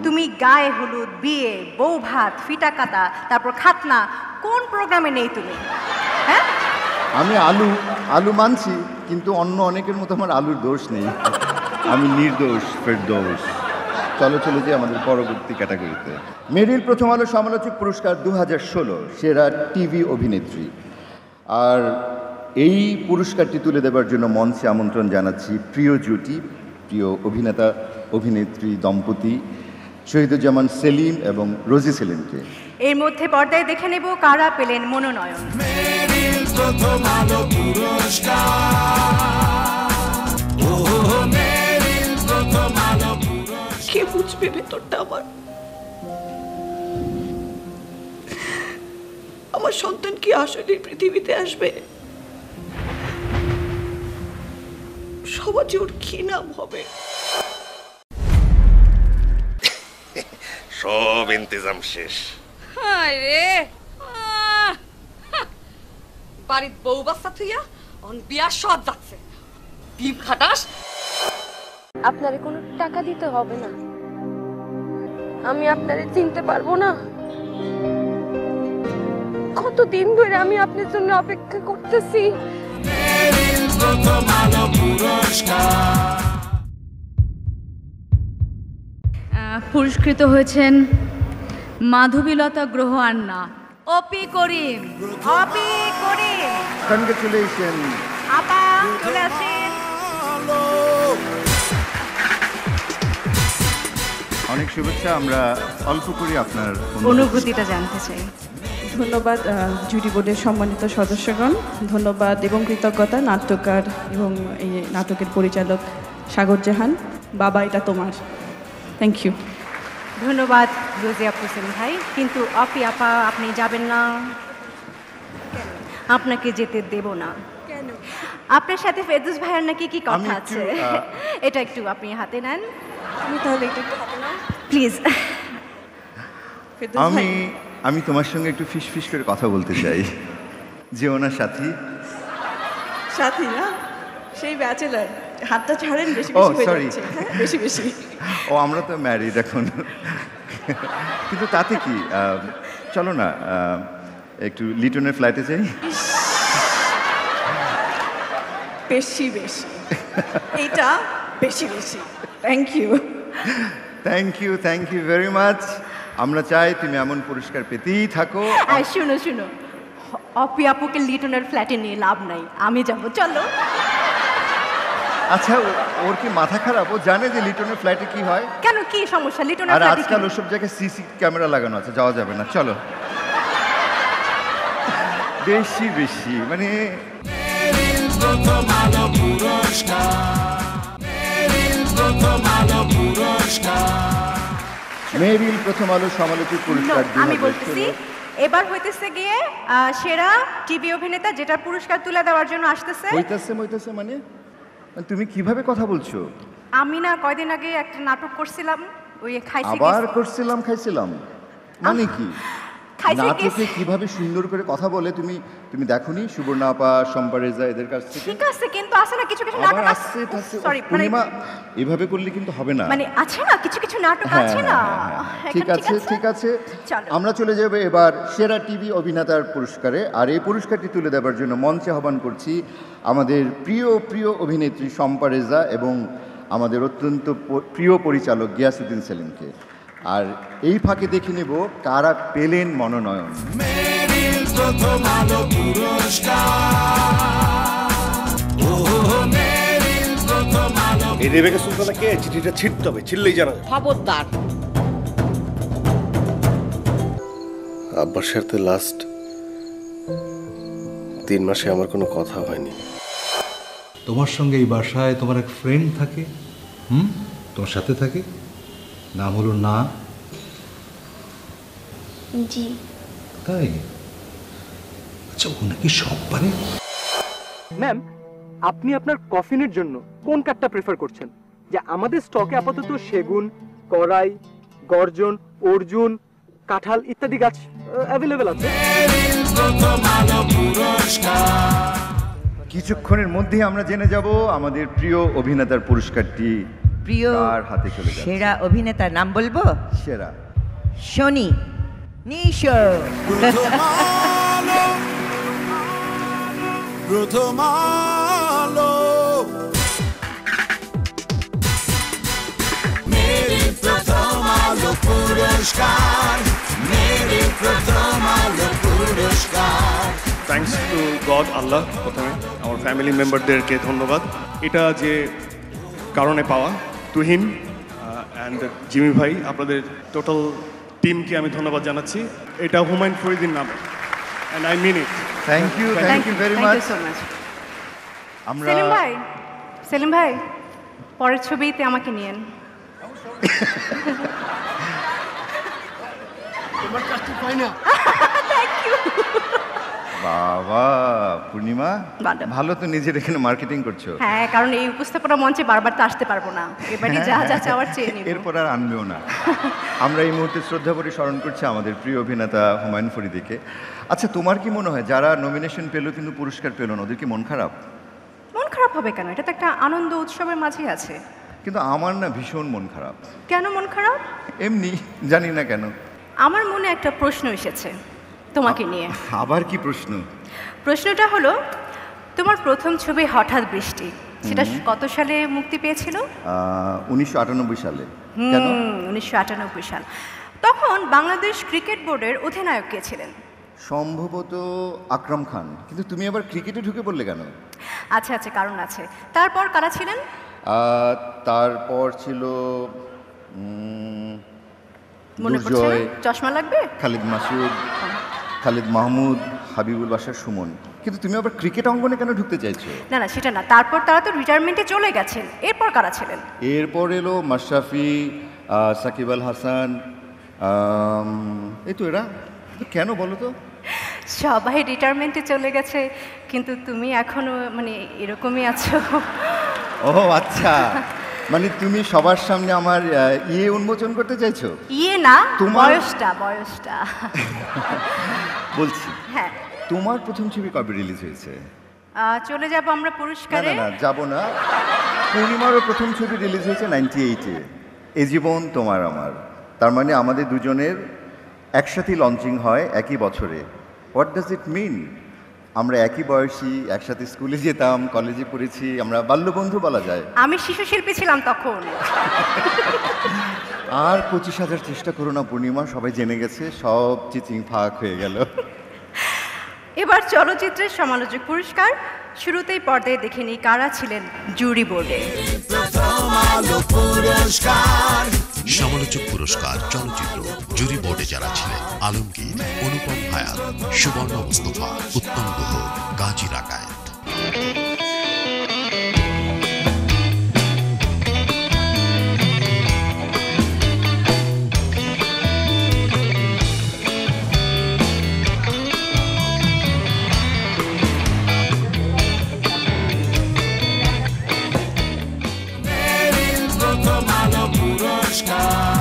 তুমি গায়ে হলুদ, বিয়ে, বউ ভাত, ফিটা কাটা, তারপর খাতনা, কোন প্রোগ্রামে নেই তুমি? হ্যাঁ, আমি আলু মানছি, কিন্তু অন্য অনেকের মতো আমার আলুর দোষ নেই। আমি নির্দোষ, ফেরদৌস। চলো চলে যাই আমাদের পরবর্তী ক্যাটাগরিতে। মেরিল প্রথম আলো সমালোচক পুরস্কার 2016 সেরা টিভি অভিনেত্রী। আর এই পুরস্কারটি তুলে দেওয়ার জন্য মঞ্চে আমন্ত্রণ জানাচ্ছি প্রিয় জুটি, প্রিয় অভিনেতা অভিনেত্রী দম্পতি শহীদুজ্জামান সেলিম এবং রোজি সেলিমকে। এর মধ্যে পর্দায় দেখে নেব কারা পেলেন মনোনয়ন। মেরিল প্রথম আলো পুরস্কার, ও মেরিল প্রথম আলো পুরস্কার। কে বুঝবে ভেতরটা আমার? আমার সন্তান কি আসলে পৃথিবীতে আসবে? সমাজে ওর কি নাম হবে? সব ইন্তজাম শেষ। রে বাড়ির বউ বাচ্চা থুইয়া অন বিয়া সব যাচ্ছে, ডিম খাটাস। আপনারে কোনো টাকা দিতে হবে না, আমি আপনারে চিনতে পারবো না। কতদিন ধরে আমি আপনার জন্য অপেক্ষা করতেছি। পুরস্কৃত হয়েছেন মাধবীলতা গ্রহ আন্না, অপি করিম। অপি করিম, কনগ্রেচুলেশন আপা, চলে আসেন। অনেক শুভেচ্ছা। আমরা অল্প করে আপনার অনুভূতিটা জানতে চাই। ধন্যবাদ জুরি বোর্ডের সম্মানিত সদস্যগণ, ধন্যবাদ এবং কৃতজ্ঞতা নাট্যকার এবং এই নাটকের পরিচালক সাগর জাহান। বাবা, এটা তোমার। Thank you. ধন্যবাদ রোজি আফরোজ ভাই। কিন্তু অপি আপা, আপনি যাবেন না, আপনাকে যেতে দেব না। আপনার সাথে ফেরদৌস ভাইয়ের নাকি কি কথা আছে, এটা একটু আপনি হাতে নেন। আমি তাহলে এটা একটু হাতে নাও প্লিজ। আমি তোমার সঙ্গে একটু ফিস করে কথা বলতে চাই। যে ওনার সাথী না, সেই ব্যাচেলার হাতটা ছাড়েন, বেশি ও বেশি হয়ে সরি, যাচ্ছে। হ্যাঁ, বেশি বেশি। ও আমরা তো ম্যারিড এখন, কিন্তু তাতে কি, চলো না একটু লিটনের ফ্ল্যাটে যাই। বেশি বেশি, এইটা বেশি বেশি। Thank you, thank you very much. আমরা চাই তুমি এমন পুরস্কার পেতেই থাকো। আর শুনো শুনো, অপি আপুকে লিটনের ফ্ল্যাটে নিয়ে লাভ নাই, আমি যাব, চলো। আচ্ছা, ওর কি মাথা খারাপ? ও জানে যে লিটনের ফ্ল্যাটে কি হয়? কেন, কি সমস্যা লিটনের আর ফ্ল্যাটে? আজকাল ওসব জায়গায় সিসি ক্যামেরা লাগানো আছে, যাওয়া যাবে না, চলো। বেশি বেশি মানে প্রথম আলো পুরস্কার, প্রথম আলো পুরস্কার, মেরিল প্রথম আলো সমালোচক পুরস্কার। আমি বলতেছি এবার হইতেছে গিয়ে সেরা টিভি অভিনেতা, যেটা পুরস্কার তুলে দেওয়ার জন্য আসতেছে। হইতেছে মানে তুমি কিভাবে কথা বলছো? আমি না কয়দিন আগে একটা নাটক করছিলাম, ওই খাইছি আবার খাইছিলাম মানে কি? নাটকে কিভাবে সুন্দর করে কথা বলে তুমি দেখোনি সুবর্ণা আপা, শম্পা রেজা এদের কাছ থেকে? ঠিক আছে, কিন্তু আছে না কিছু কিছু নাটক আছে, সরি পূর্ণিমা, এভাবে করলে কিন্তু হবে না। মানে আছে না কিছু কিছু নাটক আছে না। ঠিক আছে, আমরা চলে যাব এবার সেরা টিভি অভিনেতার পুরস্কারে। আর এই পুরস্কারটি তুলে দেওয়ার জন্য মঞ্চে আহ্বান করছি আমাদের প্রিয় অভিনেত্রী শম্পা রেজা এবং আমাদের অত্যন্ত প্রিয় পরিচালক গিয়াসউদ্দিন সেলিমকে। আর এই ফাঁকে দেখে নেব কারা পেলেন মনোনয়ন। মেরিল প্রথম আলো পুরস্কার, মেরিল প্রথম আলো। এই রেবেকা সুলতানা কে? চিঠিটা ছিটতে হবে, ছিললেই জানা যাবে। খবরদার। আব্বার সাথে লাস্ট 3 মাসে আমার কোনো কথা হয়নি। তোমার সঙ্গে এই বাসায় তোমার এক ফ্রেন্ড থাকে, তোমার সাথে থাকে, নাম হলো না? জি। তাই? আচ্ছা, ও নাকি সব পারে? ম্যাম, আপনি আপনার কফিনের জন্য কোন কাঠটা প্রেফার করছেন? যে আমাদের স্টকে আপাতত সেগুন, করাই, গর্জন, অর্জুন, কাঁঠাল ইত্যাদি গাছ অ্যাভেলেবেল আছে। কিছুক্ষণের মধ্যেই আমরা জেনে যাব আমাদের প্রিয় অভিনেতার পুরস্কারটি প্রিয় কার হাতে চলে যাচ্ছে। সেরা অভিনেতার নাম বলবো? সেরা শনি নিশো। প্রথম আলো, মেরিল প্রথম আলো পুরস্কার, মেরিল প্রথম আলো পুরস্কার। থ্যাঙ্কস টু গড, আল্লাহ, প্রথমে আমার ফ্যামিলি মেম্বারদেরকে ধন্যবাদ। এটা যে কারণে পাওয়া, তুহিন অ্যান্ড জিমি ভাই, আপনাদের টোটাল টিমকে আমি ধন্যবাদ জানাচ্ছি। এটা হুমায়ুন ফরিদির নামে, and I mean it. Thank you very much. আমরা সেলিম ভাই পরের ছবিতে আমাকে নিয়েন। তোমার কাজটি পাই না। বাবা পূর্ণিমা, ভালো তো নিজের এখানে মার্কেটিং করছো। হ্যাঁ, কারণ এই উপস্থাপনা মঞ্চে বারবার তো আসতে পারবো না, এবারে যা যা চাওয়ার চেয়ে নিব। এরপর আর আনবেও না। আমরা এই মুহূর্তে শ্রদ্ধা করে স্মরণ করছি আমাদের প্রিয় অভিনেতা হুমায়ুন ফরিদিকে। আচ্ছা, তোমার কি মনে হয় যারা নমিনেশন পেল কিন্তু পুরস্কার পেল না, ওদের কি মন খারাপ? মন খারাপ হবে কেন? এটা তো একটা আনন্দ উৎসবের মাঝে আছে। কিন্তু আমার না ভীষণ মন খারাপ। কেন মন খারাপ? এমনি, জানি না কেন। আমার মনে একটা প্রশ্ন এসেছে তোমাকে নিয়ে। আবার কি প্রশ্ন? প্রশ্নটা হলো, তোমার প্রথম ছবি হঠাৎ বৃষ্টি, সেটা কত সালে মুক্তি পেয়েছিল? 1998 সালে। কেন? 1998 সাল। তখন বাংলাদেশ ক্রিকেট বোর্ডের অধিনায়ক কে ছিলেন? সম্ভবত আকরাম খান। কিন্তু তুমি আবার ক্রিকেটে ঢুকে পড়লে কেন? আচ্ছা, কারণ আছে। তারপর কারা ছিলেন? তারপর ছিল মনে পড়ছে না? চশমা লাগবে? খালিদ মাসুদ, খালিদ মাহমুদ, হাবিবুল বাশার সুমন। কিন্তু তুমি আবার ক্রিকেট অঙ্গনে কেন ঢুকতে চাইছো? না, সেটা না। তারপর তারা তো রিটায়ারমেন্টে চলে গেছেন। এরপর কারা ছিলেন? এরপর এলো মাশরাফি, সাকিব আল হাসান, এই তো এরা। কেন বলো তো? সবাই রিটায়ারমেন্টে চলে গেছে, কিন্তু তুমি এখনো মানে এরকমই আছো। ও আচ্ছা, মানে তুমি সবার সামনে আমার ইয়ে উন্মোচন করতে চাইছো? ইয়ে না, বয়সটা বলছি। হ্যাঁ। তোমার প্রথম ছবি কবে রিলিজ হয়েছে? চলে যাব আমরা না পুরস্কারে। না না যাব না। পূর্ণিমারও প্রথম ছবি রিলিজ হয়েছে 98-এ, এ জীবন তোমার আমার। তার মানে আমাদের দুজনের একসাথে লঞ্চিং হয় একই বছরে। হোয়াট ডাজ ইট মিন? আমরা একই বয়সী, একসাথে স্কুলে যেতাম, কলেজে পড়েছি, আমরা বাল্যবন্ধু বলা যায়। আমি শিশু শিল্পী ছিলাম তখন। আর 25,000 চেষ্টা করো না পূর্ণিমা, সবাই জেনে গেছে, সব চিচিং ফাঁক হয়ে গেল। এবার চলচ্চিত্রের সমালোচক পুরস্কার। শুরুতেই পর্দায় দেখে নিই কারা ছিলেন জুরি বোর্ডে। সমালোচক পুরস্কার চলচ্চিত্র জুরি বোর্ডে যারা ছিলেন: আলমগীর, অনুপম হায়াত, সুবর্ণ মুস্তফা, উত্তম গুহ, গাজী রাকায়েত।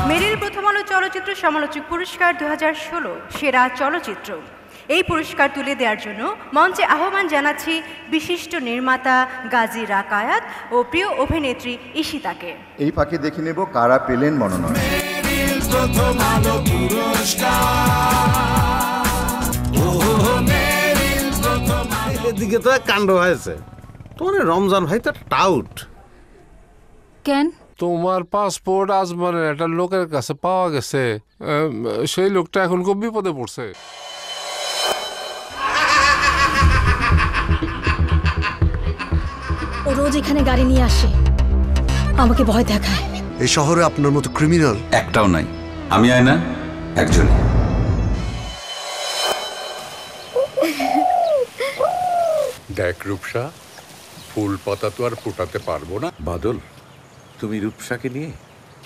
মেরিল প্রথম আলো চলচ্চিত্র সমালোচক পুরস্কার 2016 সেরা চলচ্চিত্র। এই পুরস্কার তুলে দেওয়ার জন্য মঞ্চে আহ্বান জানাচ্ছি বিশিষ্ট নির্মাতা গাজী রাকায়াত ও প্রিয় অভিনেত্রী ঈশিতাকে। এই ফাঁকে দেখে নেব কারা পেলেন মনোনয়ন। এদিকে তো এক কাণ্ড হয়েছে, তোমার রমজান ভাই তো টাউট। কেন? তোমার পাসপোর্ট আজমানের একটা লোকের কাছে পাওয়া গেছে, সেই লোকটা এখন খুব বিপদে পড়ছে। ও রোজ এখানে গাড়ি নিয়ে আসে, আমাকে ভয় দেখায়। এই শহরে আপনার মতো ক্রিমিনাল একটাও নাই। আমি আয়না একজনই। দেখ রূপসা, ফুল পাতা তো আর ফোটাতে পারবো না। বাদল, তুমি রূপসাকে নিয়ে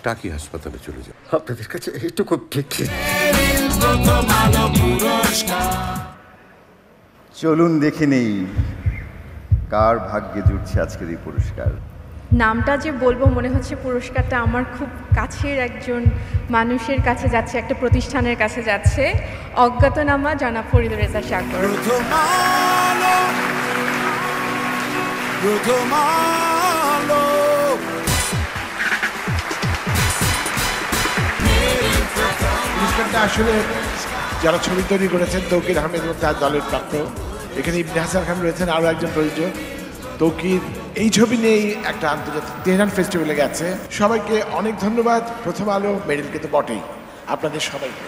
টাকি হাসপাতালে চলে যাও। আপনাদের কাছে এইটুকু ঠিক। চলুন দেখে নেই কার ভাগ্যে জুটছে আজকের এই পুরস্কার। নামটা যে বলবো মনে হচ্ছে পুরস্কারটা আমার খুব কাছের একজন মানুষের কাছে যাচ্ছে, একটা প্রতিষ্ঠানের কাছে যাচ্ছে। অজ্ঞাতনামা জনাব ফরিদুর রেজা সাগর। পুরস্কারটা আসলে যারা ছবি তৈরি করেছেন তৌকির আহমেদ এবং তার দলের প্রাপ্ত। এখানে ইবনে হাসান খান রয়েছেন, আরও একজন প্রযোজক। তৌকির এই ছবি নিয়েই একটা আন্তর্জাতিক তেহরান ফেস্টিভ্যালে গেছে। সবাইকে অনেক ধন্যবাদ। প্রথম আলো, মেরিলকে তো বটেই, আপনাদের সবাইকে।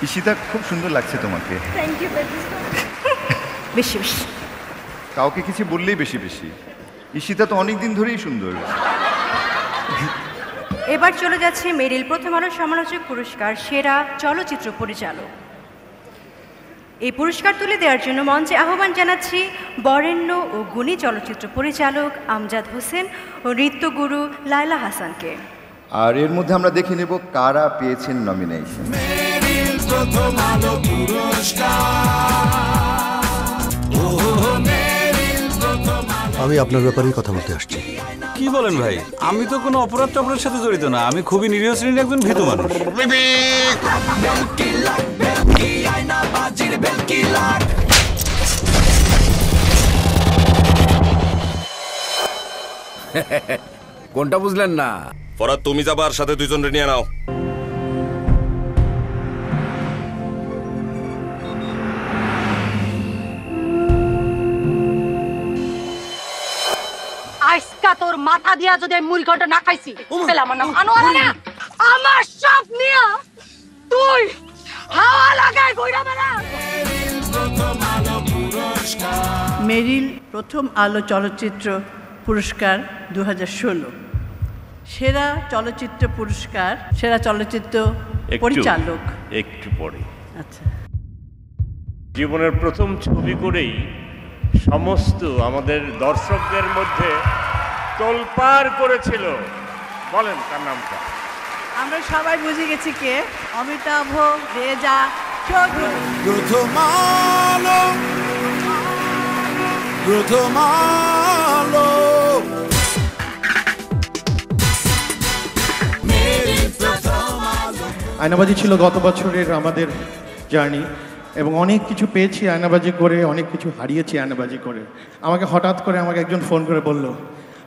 ঈশিতা, খুব সুন্দর লাগছে তোমাকে। Thank you. বেশি বেশি কাউকে কিছু বললেই বেশি বেশি। ঈশিতা তো অনেক দিন ধরেই সুন্দর। এবার চলে যাচ্ছে মেরিল প্রথম আলো সমালোচক পুরস্কার সেরা চলচ্চিত্র পরিচালক। এই পুরস্কার তুলে দেওয়ার জন্য মঞ্চে আহ্বান জানাচ্ছি বরেণ্য ও গুণী চলচ্চিত্র পরিচালক আমজাদ হোসেন ও নৃত্যগুরু লায়লা হাসানকে। আর এর মধ্যে আমরা দেখে নেব কারা পেয়েছেন নমিনেশন। আমি আপনার ব্যাপারেই কথা বলতে আসছি। কি বলেন ভাই? আমি তো কোনো অপরাধ টপরাধের সাথে জড়িত না। আমি খুবই নিরীহ শ্রেণীর একজন ভীতু মানুষ। কোনটা বুঝলেন না? ফরাদ, তুমি যাবার সাথে দুইজনরে নিয়ে নাও। আজকা তোর মাথা দিয়া যদি আমি মুড়ি ঘন্টা না খাইছি, তাহলে আমার নাম আনোয়ারা না। আমার সব নিয়া তুই হাওয়া লাগায় ঘুরে বেড়া। মেরিল প্রথম আলো চলচ্চিত্র পুরস্কার 2016 সেরা চলচ্চিত্র পুরস্কার, সেরা চলচ্চিত্র পরিচালক। একটু পরে আচ্ছা, জীবনের প্রথম ছবি করেই সমস্ত আমাদের দর্শকদের মধ্যে তোলপাড় করেছিল। বলেন তার নামটা। আমরা সবাই বুঝে গেছি কে। অমিতাভ রেজা চৌধুরী। প্রথম আলো, প্রথম আলো। আয়নাবাজি ছিল গত বছরের আমাদের জার্নি। এবং অনেক কিছু পেয়েছি আয়নাবাজি করে, অনেক কিছু হারিয়েছি আয়নাবাজি করে। আমাকে হঠাৎ করে আমাকে একজন ফোন করে বলল,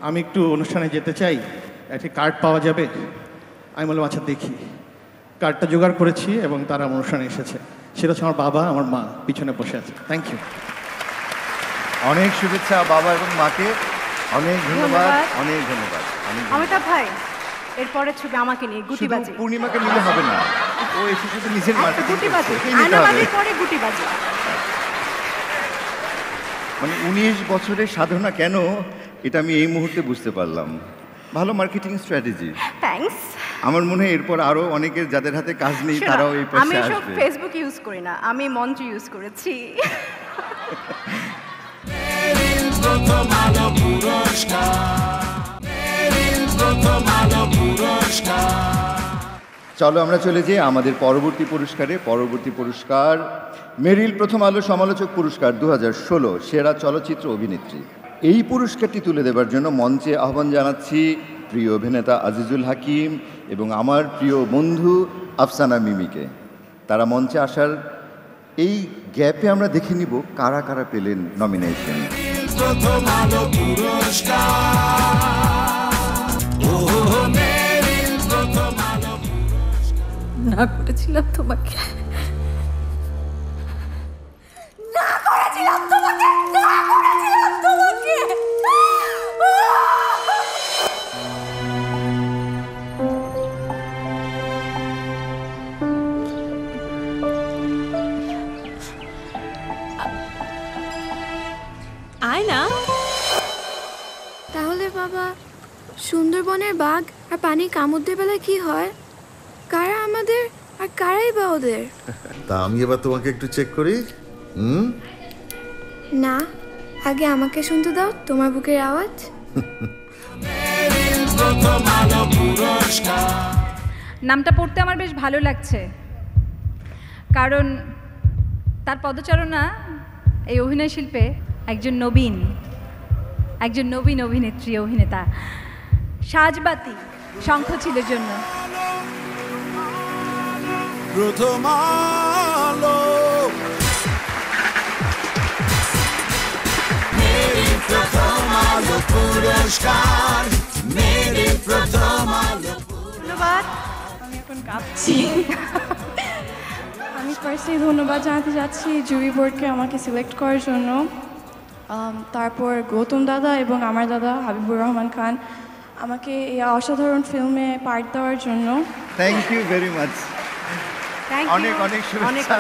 আমি একটু অনুষ্ঠানে যেতে চাই, একটি কার্ড পাওয়া যাবে? আমি বললাম আচ্ছা দেখি। কার্ডটা জোগাড় করেছি এবং তারা অনুষ্ঠানে এসেছে। সেটা হচ্ছে আমার বাবা, আমার মা পিছনে বসে আছে। Thank you. অনেক শুভেচ্ছা বাবা এবং মাকে, অনেক ধন্যবাদ, অনেক ধন্যবাদ। অমিতাভ ভাই, এরপরে ছবি আমাকে নিয়ে গুটিবাজি। পূর্ণিমাকে নিলে হবে না, ও এসে শুধু নিজের মার্কেটিং গুটিবাজি, করছে। আয়নাবাজির পরে গুটিবাজি। মানে 19 বছরের সাধনা কেন, এটা আমি এই মুহূর্তে বুঝতে পারলাম। ভালো মার্কেটিং স্ট্র্যাটেজি। থ্যাঙ্কস। আমার মনে হয় এরপর আরো অনেকের যাদের হাতে কাজ নেই তারাও এই পাশে আসবে। আমি সব ফেসবুক ইউজ করি না, আমি মঞ্চ ইউজ করেছি। চলো আমরা চলে যাই আমাদের পরবর্তী পুরস্কারে। পরবর্তী পুরস্কার মেরিল প্রথম আলো সমালোচক পুরস্কার 2016 সেরা চলচ্চিত্র অভিনেত্রী। এই পুরস্কারটি তুলে দেবার জন্য মঞ্চে আহ্বান জানাচ্ছি প্রিয় অভিনেতা আজিজুল হাকিম এবং আমার প্রিয় বন্ধু আফসানা মিমিকে। তারা মঞ্চে আসার এই গ্যাপে আমরা দেখে নিব কারা কারা পেলেন নমিনেশন। না করেছিলাম তোমাকে, না করেছিলাম তোমাকে, না করেছিলাম তোমাকে। আয়না, তাহলে বাবা সুন্দরবনের বাঘ আর পানির কামড়দের বেলায় কি হয়? কারা আমাদের আর কারাই বা ওদের? তা আমি এবার তোমাকে একটু চেক করি। না, আগে আমাকে শুনতে দাও তোমার বুকের আওয়াজ। নামটা পড়তে আমার বেশ ভালো লাগছে, কারণ তার পদচারণা এই অভিনয় শিল্পে একজন নবীন অভিনেত্রী অভিনেতা। সাজবাতি শঙ্খচিলের জন্য। প্রথম আলো মেরি প্রথম আলো পুরস্কার, মেরি প্রথম আলো। ধন্যবাদ। আমি এখন কাঁপছি। আমি ফার্স্টলি ধন্যবাদ জানাতে যাচ্ছি জুরি বোর্ডকে আমাকে সিলেক্ট করার জন্য, তারপর গৌতম দাদা এবং আমার দাদা হাবিবুর রহমান খান আমাকে এই অসাধারণ ফিল্মে পার্ট দেওয়ার জন্য। Thank you very much. অনেক অনেক শুভেচ্ছা।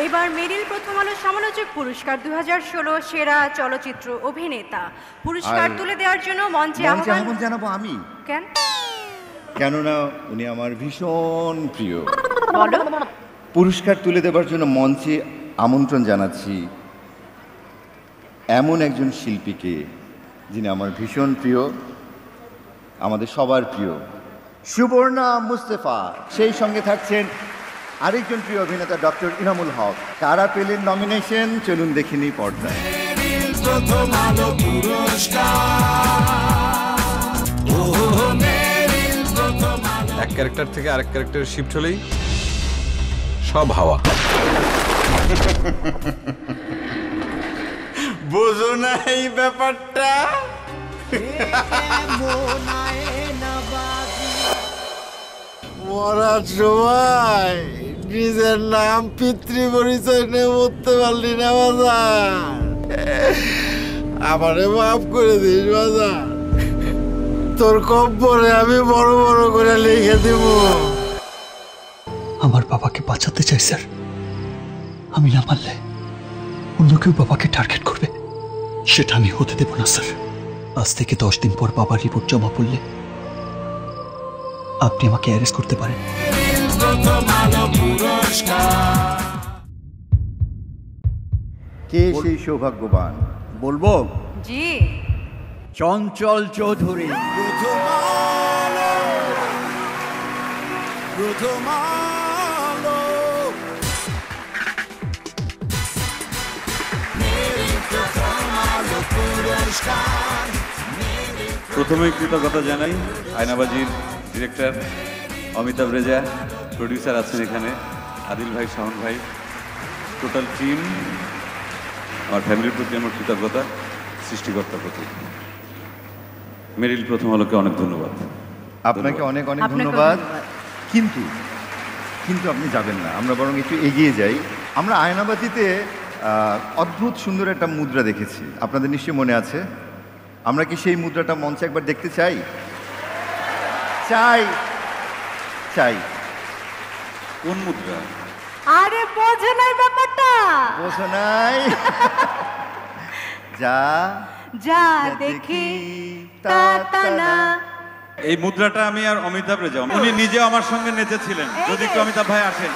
এবার মেরিল প্রথম আলো সমালোচক পুরস্কার 2016 সেরা চলচ্চিত্র অভিনেতা পুরস্কার তুলে দেওয়ার জন্য মঞ্চে আহ্বান জানাবো আমি। কেন? কেননা উনি আমার ভীষণ প্রিয়। বলো। পুরস্কার তুলে দেবার জন্য মঞ্চে আমন্ত্রণ জানাচ্ছি এমন একজন শিল্পীকে যিনি আমার ভীষণ প্রিয়, আমাদের সবার প্রিয়, সুবর্ণা মুস্তাফা। সেই সঙ্গে থাকছেন আরেকজন প্রিয় অভিনেতা ডক্টর ইনামুল হক। কারা পেলেন নমিনেশন চলুন দেখে নিই পর্দায়। এক ক্যারেক্টার থেকে আরেক ক্যারেক্টারে শিফট হলেই সব হাওয়া। বোঝো না এই ব্যাপারটা? মরার সময় নিজের নাম পিতৃ পরিচয় নিয়ে মরতে পারলি না বাজার। আমারে মাফ করে দিস বাজার, তোর কব্বরে আমি বড় বড় করে লিখে দিব। আমার বাবাকে বাঁচাতে চাই স্যার, আমি না পারলে অন্য কেউ বাবাকে টার্গেট করবে, সেটা আমি হতে দেব না স্যার। আজ থেকে 10 দিন পর বাবার রিপোর্ট জমা পড়লে আপনি আমাকে অ্যারেস্ট করতে পারেন। কে সেই সৌভাগ্যবান বলবো? জি, চঞ্চল চৌধুরী। প্রথম আলো প্রথমেই কৃতজ্ঞতা জানাই আয়নাবাজির ডিরেক্টর অমিতাভ রেজা, প্রডিউসার আছেন এখানে, আদিল ভাই, শাওন ভাই, টোটাল টিম, আমার ফ্যামিলির প্রতি আমার কৃতজ্ঞতা, সৃষ্টিকর্তার প্রতি। মেরিল প্রথম আলোকে অনেক ধন্যবাদ। আপনাকে অনেক অনেক ধন্যবাদ। কিন্তু কিন্তু আপনি যাবেন না, আমরা বরং একটু এগিয়ে যাই। আমরা আয়নাবাতিতে অদ্ভুত সুন্দর একটা মুদ্রা দেখেছি, আপনাদের নিশ্চয়ই মনে আছে। আমরা কি সেই মুদ্রাটা মঞ্চে একবার দেখতে চাই? চাই চাই। কোন মুদ্রা? আরে বোঝো নাই ব্যাপারটা? বোঝো নাই? যা যা দেখি তা তা না। এই মুদ্রাটা আমি আর অমিতাভ রেজা, উনি নিজে আমার সঙ্গে নেচেছিলেন। যদি একটু অমিতাভ ভাই আসেন।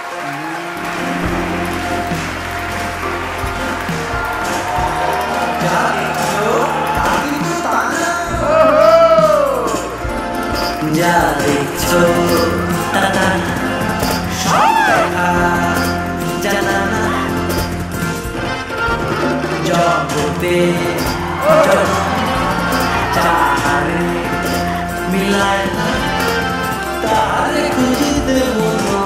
যা দেখছো জানা না জগতে চাহারে মিলায় না তারে খুঁজিতে মনো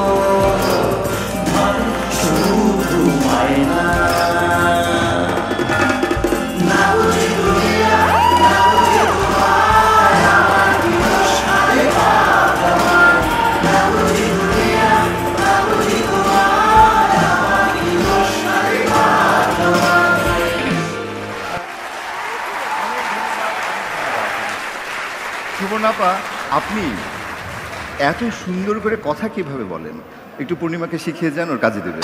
ধরে শুধু মায়না না বুঝি দুনিয়া না বুঝি সুবর্ণাপা, আপনি এত সুন্দর করে কথা কিভাবে বলেন? একটু পূর্ণিমাকে শিখিয়ে যান, ওর কাজে দেবে।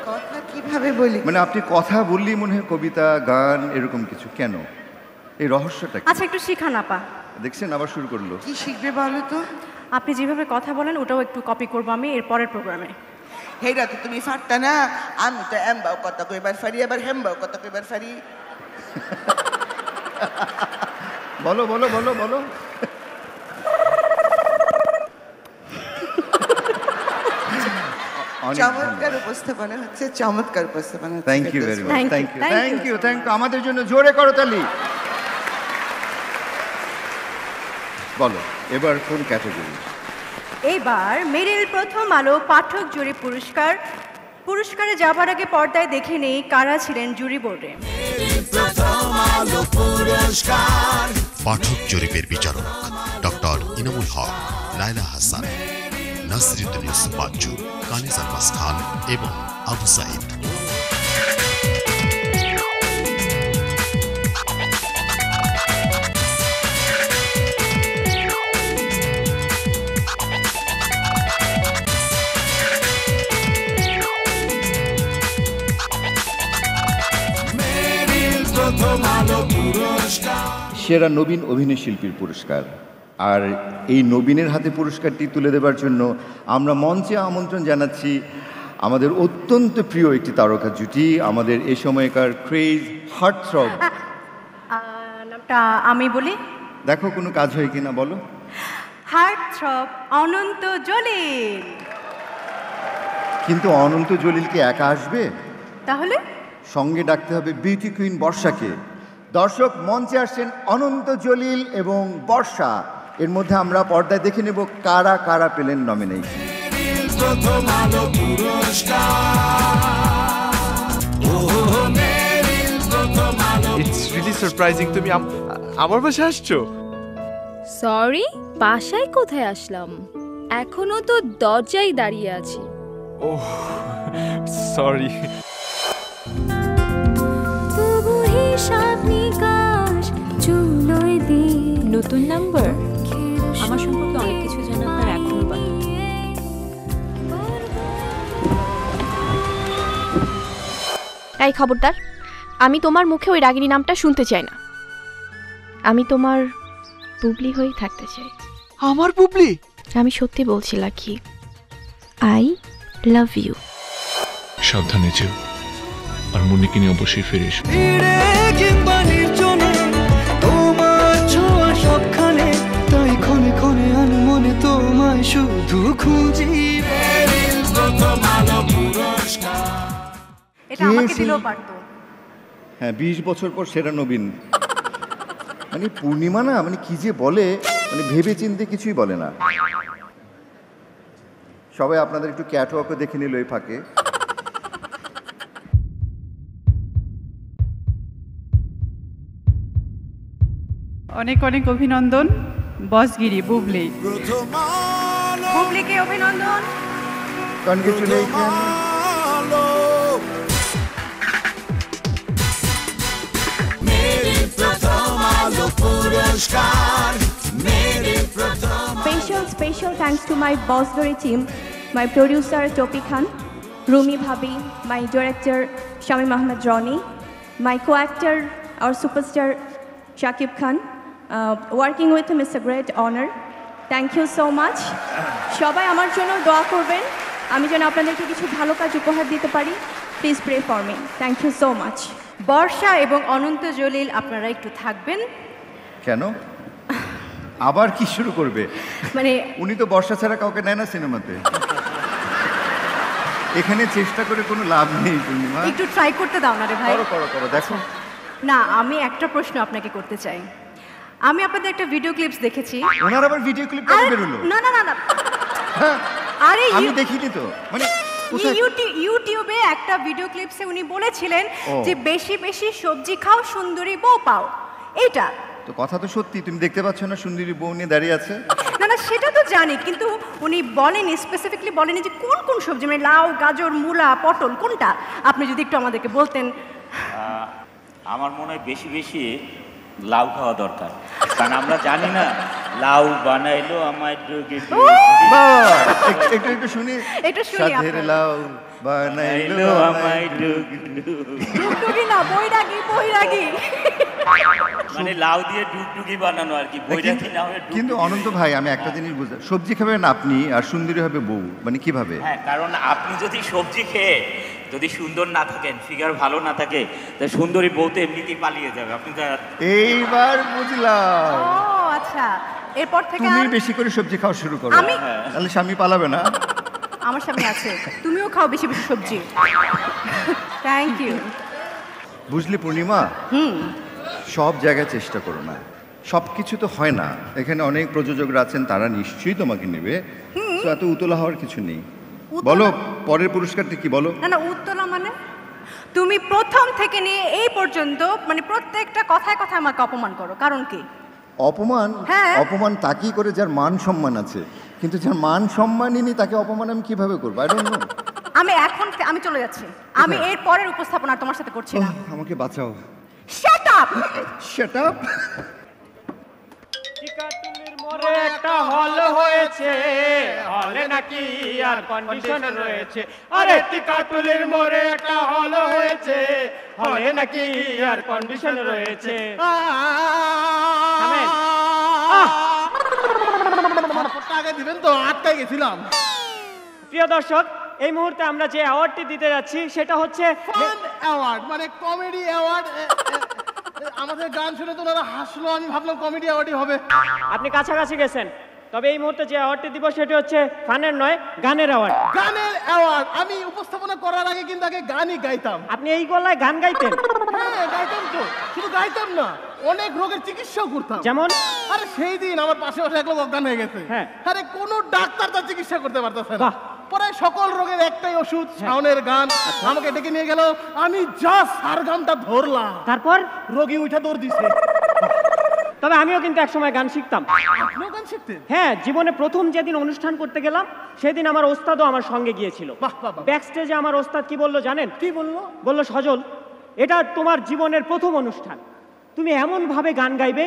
কথা কিভাবে বলি? মানে আপনি কথা বললেই মনে হয় কবিতা, গান, এরকম কিছু। কেন? এই রহস্যটা কি? আচ্ছা একটু শিখান আপা। দেখছেন আবার শুরু করলো। কি শিখবে বলো তো? আপনি যেভাবে কথা বলেন ওটাও একটু কপি করবো আমি এর পরের প্রোগ্রামে। হেরা তো তুমি ফাটতা না, আমি তো এমবাও কথা কইবার ফারি, আবার হেমবাও কথা কইবার ফারি। বলো বলো বলো বলো। চমৎকার উপস্থাপনা হচ্ছে, চমৎকার উপস্থাপনা হচ্ছে। Thank you very much. Thank you thank you thank you. আমাদের জন্য জোরে করো তালি। বলো এবার কোন ক্যাটাগরি? এইবার মেরিল প্রথম আলো পাঠক জুরি পুরস্কার। পুরস্কারে যাবার আগে পর্দায় দেখে নেই কারা ছিলেন জুরি বোর্ডে। পাঠক জরিপের বিচারক ডক্টর ইনামুল হক, লায়লা হাসান, নাসিরুদ্দিন ইউসুফ বাচ্চু, কানিজ আলমাস খান এবং আবু সাইদ। সেরা নবীন অভিনয় শিল্পীর পুরস্কার। আর এই নবীনের হাতে পুরস্কারটি তুলে দেবার জন্য আমরা মঞ্চে আমন্ত্রণ জানাচ্ছি আমাদের অত্যন্ত প্রিয় একটি তারকা জুটি, আমাদের এ সময়কার ক্রেজ হার্টথ্রব। নামটা আমি বলি, দেখো কোনো কাজ হয় কিনা বলো। হার্টথ্রব অনন্ত জলিল। কিন্তু অনন্ত জলিল কি একা আসবে? তাহলে সঙ্গে ডাকতে হবে বিউটি কুইন বর্ষাকে। দর্শক মঞ্চে আসছেন অনন্ত জলিল এবং বর্ষা। এর মধ্যে আমরা পর্দায় দেখে নেব কারা কারা পেলেন নমিনেশন। ইটস রিয়েলি সারপ্রাইজিং তুমি আমার বাসায় আসছো। সরি, বাসায় কোথায় আসলাম, এখনো তো দরজায় দাঁড়িয়ে আছি। Oh sorry. নতুন নাম্বার, আমার সম্পর্কে অনেক কিছু জানা আপনার এখনো বাকি। এই খবরদার, আমি তোমার মুখে ওই রাগিনী নামটা শুনতে চাই না। আমি তোমার বুবলি হয়েই থাকতে চাই। আমার বুবলি? আমি সত্যি বলছি লাকি, আই লাভ ইউ। সাবধানে যেও, আর মনিকে নিয়ে অবশ্যই ফিরে এসো। তাই ক্ষণে ক্ষণে আনমনে তোমায় শুধু খুঁজি। এটা আমাকে দিলেও পারতো। হ্যাঁ, 20 বছর পর সেরা নবীন। মানে পূর্ণিমা না, মানে কি যে বলে, মানে ভেবে চিন্তে কিছুই বলে না। সবাই আপনাদের একটু ক্যাটওয়াকও দেখে নিল এই ফাঁকে। অনেক অনেক অভিনন্দন বসগিরি বুবলি। বুবলিকে অভিনন্দন। Congratulation. Special thanks to my Bosgiri team, my producer Topi Khan, Rumi Bhabi, my director Shamim Ahmed Roni, my co-actor, our superstar Shakib Khan. Working with him is a great honor. Thank you so much. সবাই আমার জন্য দোয়া করবেন, আমি যেন আপনাদেরকে কিছু ভালো কাজ উপহার দিতে পারি। Please pray for me. Thank you so much. বর্ষা এবং অনন্ত জলিল আপনারা একটু থাকবেন। কেন আবার কি শুরু করবে? মানে উনি তো বর্ষা ছাড়া কাউকে নেয় না সিনেমাতে। এখানে চেষ্টা করে কোনো লাভ নেই পূর্ণিমা। একটু ট্রাই করতে দাও না রে ভাই। করো দেখো। না, আমি একটা প্রশ্ন আপনাকে করতে চাই। আমি আপনাদের একটা ভিডিও ক্লিপস দেখেছি। ওনার আবার ভিডিও ক্লিপ কেন বেরোলো? না না না না, আরে আমি দেখিনি তো। মানে ইউটিউবে একটা ভিডিও ক্লিপসে উনি বলেছিলেন যে বেশি বেশি সবজি খাও, সুন্দরী বউ পাও। এটা তো কথা তো সত্যি, তুমি দেখতে পাচ্ছ না সুন্দরী বউ নিয়ে দাঁড়িয়ে আছে? না না, সেটা তো জানি, কিন্তু উনি বলেনি, স্পেসিফিকলি বলেনি যে কোন কোন সবজি, মানে লাউ, গাজর, মূলা, পটল, কোনটা। আপনি যদি একটু আমাদেরকে বলতেন। আমার মনে হয় বেশি বেশি লাউ খাওয়া দরকার, কারণ আমরা জানি না লাউ বানাইলো আমায় ডুগি একটু একটু শুনি। সাধের লাউ বানাইলো আমায় ডুগডুগি না, বৈরাগী। মানে লাউ দিয়ে ডুগডুগি বানানো আর কি, বৈরাগী না হয়ে। কিন্তু অনন্ত ভাই, আমি একটা জিনিস বুঝতে, সবজি খাবেন আপনি আর সুন্দরী হবে বউ, মানে কিভাবে? হ্যাঁ, কারণ আপনি যদি সবজি খেয়ে যদি সুন্দর না থাকেন, ফিগার ভালো না থাকে, তাহলে সুন্দরী বউ তো এমনিতেই পালিয়ে যাবে। আপনি এইবার বুঝলাম। ও আচ্ছা, এরপর থেকে তুমি বেশি করে সবজি খাওয়া শুরু করো, তাহলে স্বামী পালাবে না। আমার স্বামী আছে, তুমিও খাও বেশি বেশি সবজি। Thank you. বুঝলি পূর্ণিমা, সব জায়গায় চেষ্টা করো না, সব কিছু তো হয় না। এখানে অনেক প্রযোজকরা আছেন, তারা নিশ্চয়ই তোমাকে নেবে। এত উতলা হওয়ার কিছু নেই। বলো পরের পুরস্কারটা কি বলো? না না, উত্তলা মানে তুমি প্রথম থেকে নিয়ে এই পর্যন্ত মানে প্রত্যেকটা কথায় কথায় আমাকে অপমান করো, কারণ কি? অপমান? অপমান তাকেই করে যার মান সম্মান আছে, কিন্তু যার মান সম্মানই নেই তাকে অপমান আমি কিভাবে করবো? I don't know. আমি চলে যাচ্ছি, আমি এর পরের উপস্থাপনা তোমার সাথে করছি না। আমাকে বাঁচাও। Shut up. Shut up. মোরে একটা হল হয়েছে, হলে নাকি আর কন্ডিশন রয়েছে। আরে টিকাটুলির মোরে একটা হল হয়েছে, হলে নাকি আর কন্ডিশন রয়েছে। আগে দিবেন তো, আটকাই গেছিলাম। প্রিয় দর্শক, এই মুহূর্তে আমরা যে অ্যাওয়ার্ডটি দিতে যাচ্ছি সেটা হচ্ছে ফান অ্যাওয়ার্ড, মানে কমেডি অ্যাওয়ার্ড। আমাদের গান শুনে তো ওরা হাসলো, আমি ভাবলাম কমেডি অ্যাওয়ার্ডই হবে। আপনি কাছাকাছি গেছেন, তবে এই মুহূর্তে যে অ্যাওয়ার্ডটি দিব সেটি হচ্ছে ফানের নয়, গানের অ্যাওয়ার্ড। গানের অ্যাওয়ার্ড। আমি উপস্থাপনা করার আগে কিন্তু আগে গানই গাইতাম। আপনি এই গলায় গান গাইতেন? হ্যাঁ গাইতাম তো, শুধু গাইতাম না, অনেক রোগের চিকিৎসাও করতাম। যেমন? আরে সেই দিন আমার পাশে বসে এক লোক অজ্ঞান হয়ে গেছে। আরে কোনো ডাক্তার তার চিকিৎসা করতে পারতেছে না। পরে সকল রোগের একটাই ওষুধ, শাওনের গান। আমাকে ডেকে নিয়ে গেল, আমি জাস্ট আর গানটা ধরলাম, তারপর রোগী উঠে দৌড় দিছে। তবে আমিও কিন্তু একসময় গান শিখতাম। আপনিও গান শিখতেন? হ্যাঁ, জীবনে প্রথম যেদিন অনুষ্ঠান করতে গেলাম সেদিন আমার ওস্তাদও আমার সঙ্গে গিয়েছিল। ব্যাক স্টেজে আমার ওস্তাদ কি বললো জানেন? কি বললো? বললো, সজল, এটা তোমার জীবনের প্রথম অনুষ্ঠান, তুমি এমন ভাবে গান গাইবে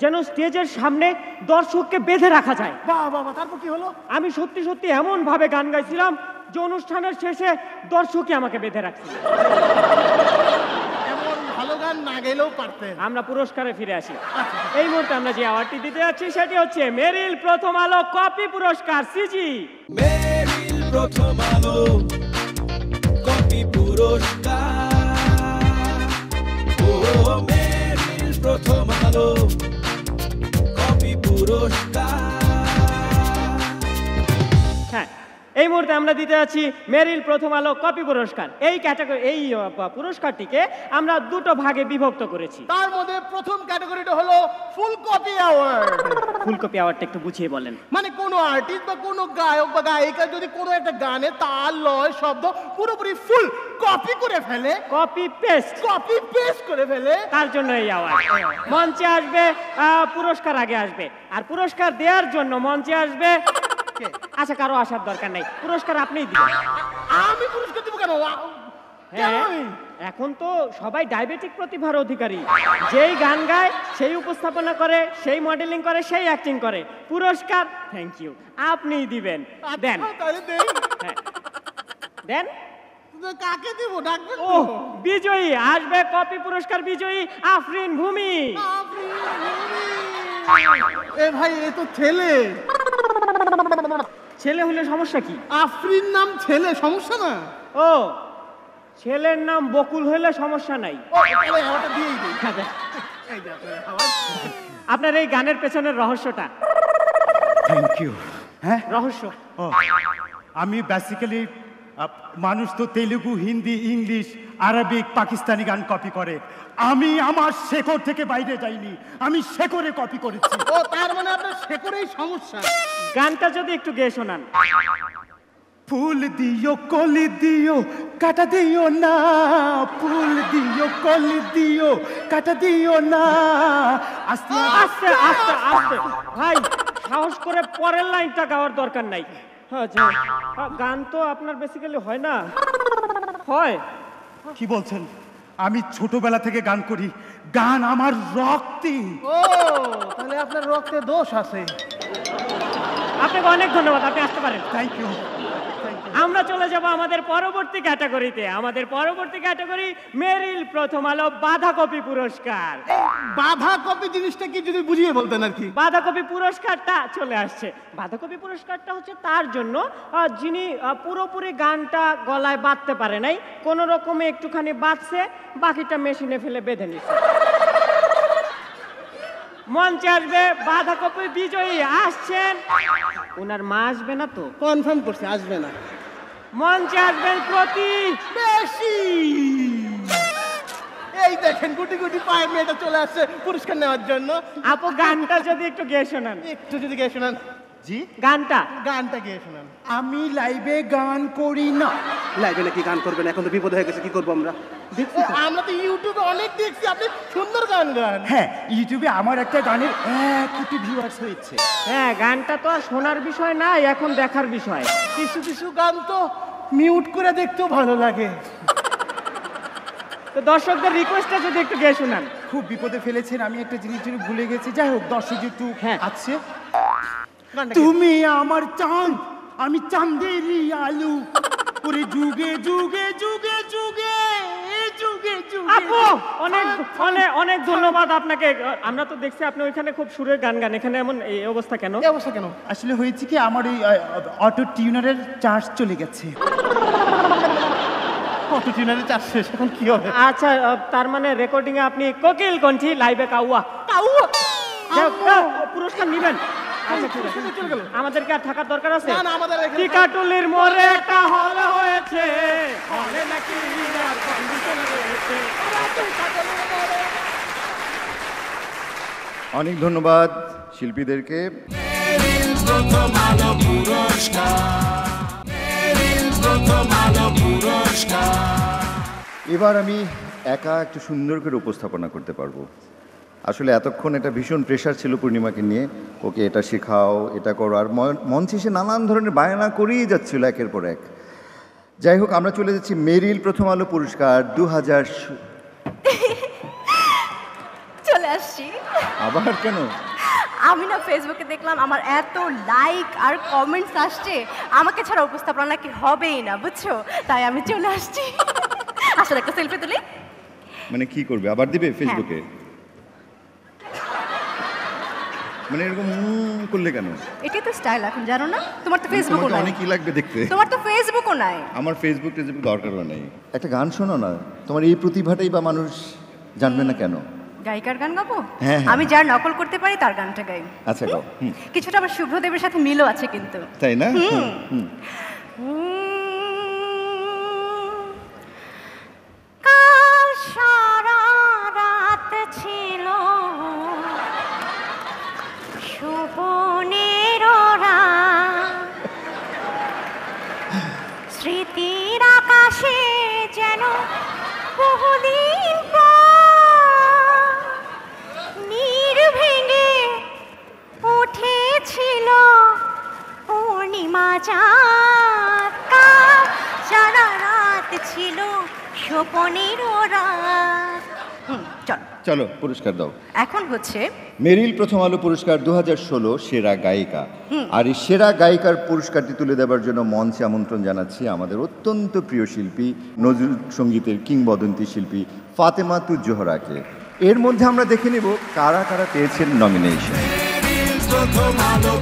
যেন স্টেজের সামনে দর্শককে বেঁধে রাখা যায়। বাহ বাহ, তারপর কি হলো? আমি সত্যি সত্যি এমন ভাবে গান গাইছিলাম যে অনুষ্ঠানের শেষে দর্শকই আমাকে বেঁধে রাখছিল। এমন ভালো গান না গেলেও পারতেন। আমরা পুরস্কারে ফিরে আসি। এই মুহূর্তে আমরা যে অ্যাওয়ার্ডটি দিতে যাচ্ছি সেটি হচ্ছে মেরিল প্রথম আলো কপি পুরস্কার, সিজি। মেরিল প্রথম আলো কপি পুরস্কার, ও মেরিল প্রথম আলো কপি পুরস্কার। হ্যাঁ, এই মুহূর্তে আমরা দিতে যাচ্ছি মেরিল প্রথম আলো কপি পুরস্কার। এই ক্যাটাগরি, এই পুরস্কারটিকে আমরা দুটো ভাগে বিভক্ত করেছি। তার মধ্যে প্রথম ক্যাটাগরিটা হলো full copy award. Full copy অ্যাওয়ার্ডটা একটু বুঝিয়ে বলেন। মানে কোন কোনো আর্টিস্ট বা কোনো গায়ক বা গায়িকা যদি কোনো একটা গানে তাল লয় শব্দ পুরোপুরি ফুল কপি করে ফেলে, কপি পেস্ট করে ফেলে, তার জন্য এই আওয়াজ। মঞ্চে আসবে পুরস্কার আগে আসবে, আর পুরস্কার দেওয়ার জন্য মঞ্চে আসবে। আচ্ছা, কারো আসার দরকার নেই, পুরস্কার আপনিই দিবেন। আমি পুরস্কার দিব কেন? এখন তো সবাই ডায়াবেটিক প্রতিভার অধিকারী, যেই গান গায় সেই উপস্থাপনা করে, সেই মডেলিং করে, সেই অ্যাক্টিং করে। পুরস্কার থ্যাংক ইউ আপনিই দিবেন। দেন দেন। কাকে দিব? ডাকবেন? ও বিজয়ী আসবে, কপি পুরস্কার বিজয়ী আফরিন ভূমি। এ ভাই, এ তো ছেলে। ছেলে হলে সমস্যা কি? আফরিন নাম ছেলে, সমস্যা না? ও, ছেলের নাম বকুল হলে সমস্যা নাই। আপনার এই গানের পেছনের রহস্যটা? Thank you. হ্যাঁ, রহস্য আমি বেসিক্যালি, মানুষ তো তেলুগু, হিন্দি, ইংলিশ, আরবিক, পাকিস্তানি গান কপি করে। আমি আমার শেকড় থেকে বাইরে যাইনি, আমি শেকড়ে কপি করেছি। ও, তার মানে আপনার শেকড়েই সমস্যা। গানটা যদি একটু গেয়ে শোনান। ফুল দিও কলি দিও কাটা দিও না, ফুল দিও কলি দিও কাটা দিও না। আস্তে আস্তে আস্তে আস্তে ভাই, সাহস করে পরের লাইনটা গাওয়ার দরকার নাই। গান তো আপনার বেসিক্যালি হয় না? হয়। কি বলছেন? আমি ছোটবেলা থেকে গান করি, গান আমার রক্তে। ও, তাহলে আপনার রক্তে দোষ আছে। আপনাকে অনেক ধন্যবাদ, আপনি আসতে পারেন। Thank you. আমরা চলে যাব আমাদের পরবর্তী ক্যাটাগরিতে। আমাদের পরবর্তী ক্যাটাগরি মেরিল প্রথম আলো বাঁধাকপি পুরস্কার। বাঁধাকপি জিনিসটা কি যদি বুঝিয়ে বলতেন আর কি? বাঁধাকপি পুরস্কারটা চলে আসছে। বাঁধাকপি পুরস্কারটা হচ্ছে তার জন্য যিনি পুরোপুরি গানটা গলায় বাঁধতে পারে নাই, কোনো রকমে একটুখানি বাঁধছে, বাকিটা মেশিনে ফেলে বেঁধে নিচ্ছে। মঞ্চে আসবে বাঁধাকপি বিজয়ী, আসছেন। ওনার মা আসবে না তো? কনফার্ম করছে আসবে না। মঞ্চে আসবেন প্রতিবেশী। এই দেখেন, গুটি গুটি পায়ে মেয়েটা চলে আসছে পুরস্কার নেওয়ার জন্য। আপু, গানটা যদি একটু গেয়ে শোনান। একটু যদি গেয়ে শোনান। জি, গানটা গেয়ে শোনান। আমি লাইভে গান করি না। লাইভে নাকি গান করবেন? এখন তো বিপদ হয়ে গেছে, কি করবো আমরা? আমরা তো ইউটিউবে অনেক দেখছি আপনি সুন্দর গান গান। হ্যাঁ, ইউটিউবে আমার একটা গানের 1 কোটি ভিউয়ার্স হয়েছে। হ্যাঁ, গানটা তো আর শোনার বিষয় না, এখন দেখার বিষয়। কিছু কিছু গান তো মিউট করে দেখতেও ভালো লাগে। তো দর্শকদের রিকোয়েস্টটা যদি একটু গেয়ে শোনান। খুব বিপদে ফেলেছেন, আমি একটা জিনিস ভুলে গেছি। যাই হোক, দর্শক একটু আছে। তুমি আমার চাঁদ, আমি চাঁদেরই আলু, ওরে যুগে যুগে যুগে যুগে যুগে যুগে। আপু, অনেক অনেক অনেক ধন্যবাদ আপনাকে। আমরা তো দেখছি আপনি ওইখানে খুব সুরের গান গান, এখানে এমন এই অবস্থা কেন? আসলে হয়েছে কি, আমার এই অটো টিউনারের চার্জ চলে গেছে। অটো টিউনারের চার্জ শেষ, এখন কি হবে? আচ্ছা, তার মানে রেকর্ডিং এ আপনি কোকিল কণ্ঠী, লাইভে কাউয়া। পুরস্কার নিবেন? আমাদেরকে আর থাকার দরকার আছে? টিকাটুলির মোড়ে একটা হল হয়েছে, হলে নাকি আর কন্ডিশন রয়েছে। অনেক ধন্যবাদ শিল্পীদেরকে। এবার আমি একা একটু সুন্দর করে উপস্থাপনা করতে পারবো। আসলে এতক্ষণ এটা ভীষণ প্রেশার ছিল পূর্ণিমাকে নিয়ে, ওকে এটা শেখাও, এটা করো, আর মঞ্চে সে নানান ধরনের বায়না করেই যাচ্ছিল একের পর এক। যাই হোক, আমরা চলে যাচ্ছি মেরিল প্রথম আলো পুরস্কার 2000। চলে আসছি। আবার কেন? আমি না ফেসবুকে দেখলাম আমার এত লাইক আর কমেন্টস আসছে, আমাকে ছাড়া উপস্থাপনা নাকি হবেই না, বুঝছো? তাই আমি চলে আসছি। আসলে একটা সেলফি তুলি। মানে কি করবে, আবার দিবে ফেসবুকে? মানে এরকম করলে কেন? এটাই তো স্টাইল এখন, জানো না? তোমার তো ফেসবুকও নাই। অনেক কি লাগবে দেখতে? তোমার তো ফেসবুকও নাই। আমার ফেসবুক দরকারও নেই। একটা গান শোনো না, তোমার এই প্রতিভাটাই বা মানুষ জানবে না কেন? গায়িকার গান গাবো? হ্যাঁ, আমি যার নকল করতে পারি তার গানটা গাই। আচ্ছা, গাও। কিছুটা আবার শুভ্রদেবের সাথে মিলও আছে কিন্তু। তাই না? কাল সারা রাত ছিল শোভনের রাত, ছিল স্বপনের রাত। চল চলো পুরস্কার দাও। এখন হচ্ছে মেরিল প্রথম আলো পুরস্কার 2016 সেরা গায়িকা। আর এই সেরা গায়িকার পুরস্কারটি তুলে দেওয়ার জন্য মঞ্চে আমন্ত্রণ জানাচ্ছি আমাদের অত্যন্ত প্রিয় শিল্পী, নজরুল সঙ্গীতের কিংবদন্তি শিল্পী ফাতেমাতুজ জোহরাকে। এর মধ্যে আমরা দেখে নেব কারা কারা পেয়েছেন নমিনেশন। প্রথম আলো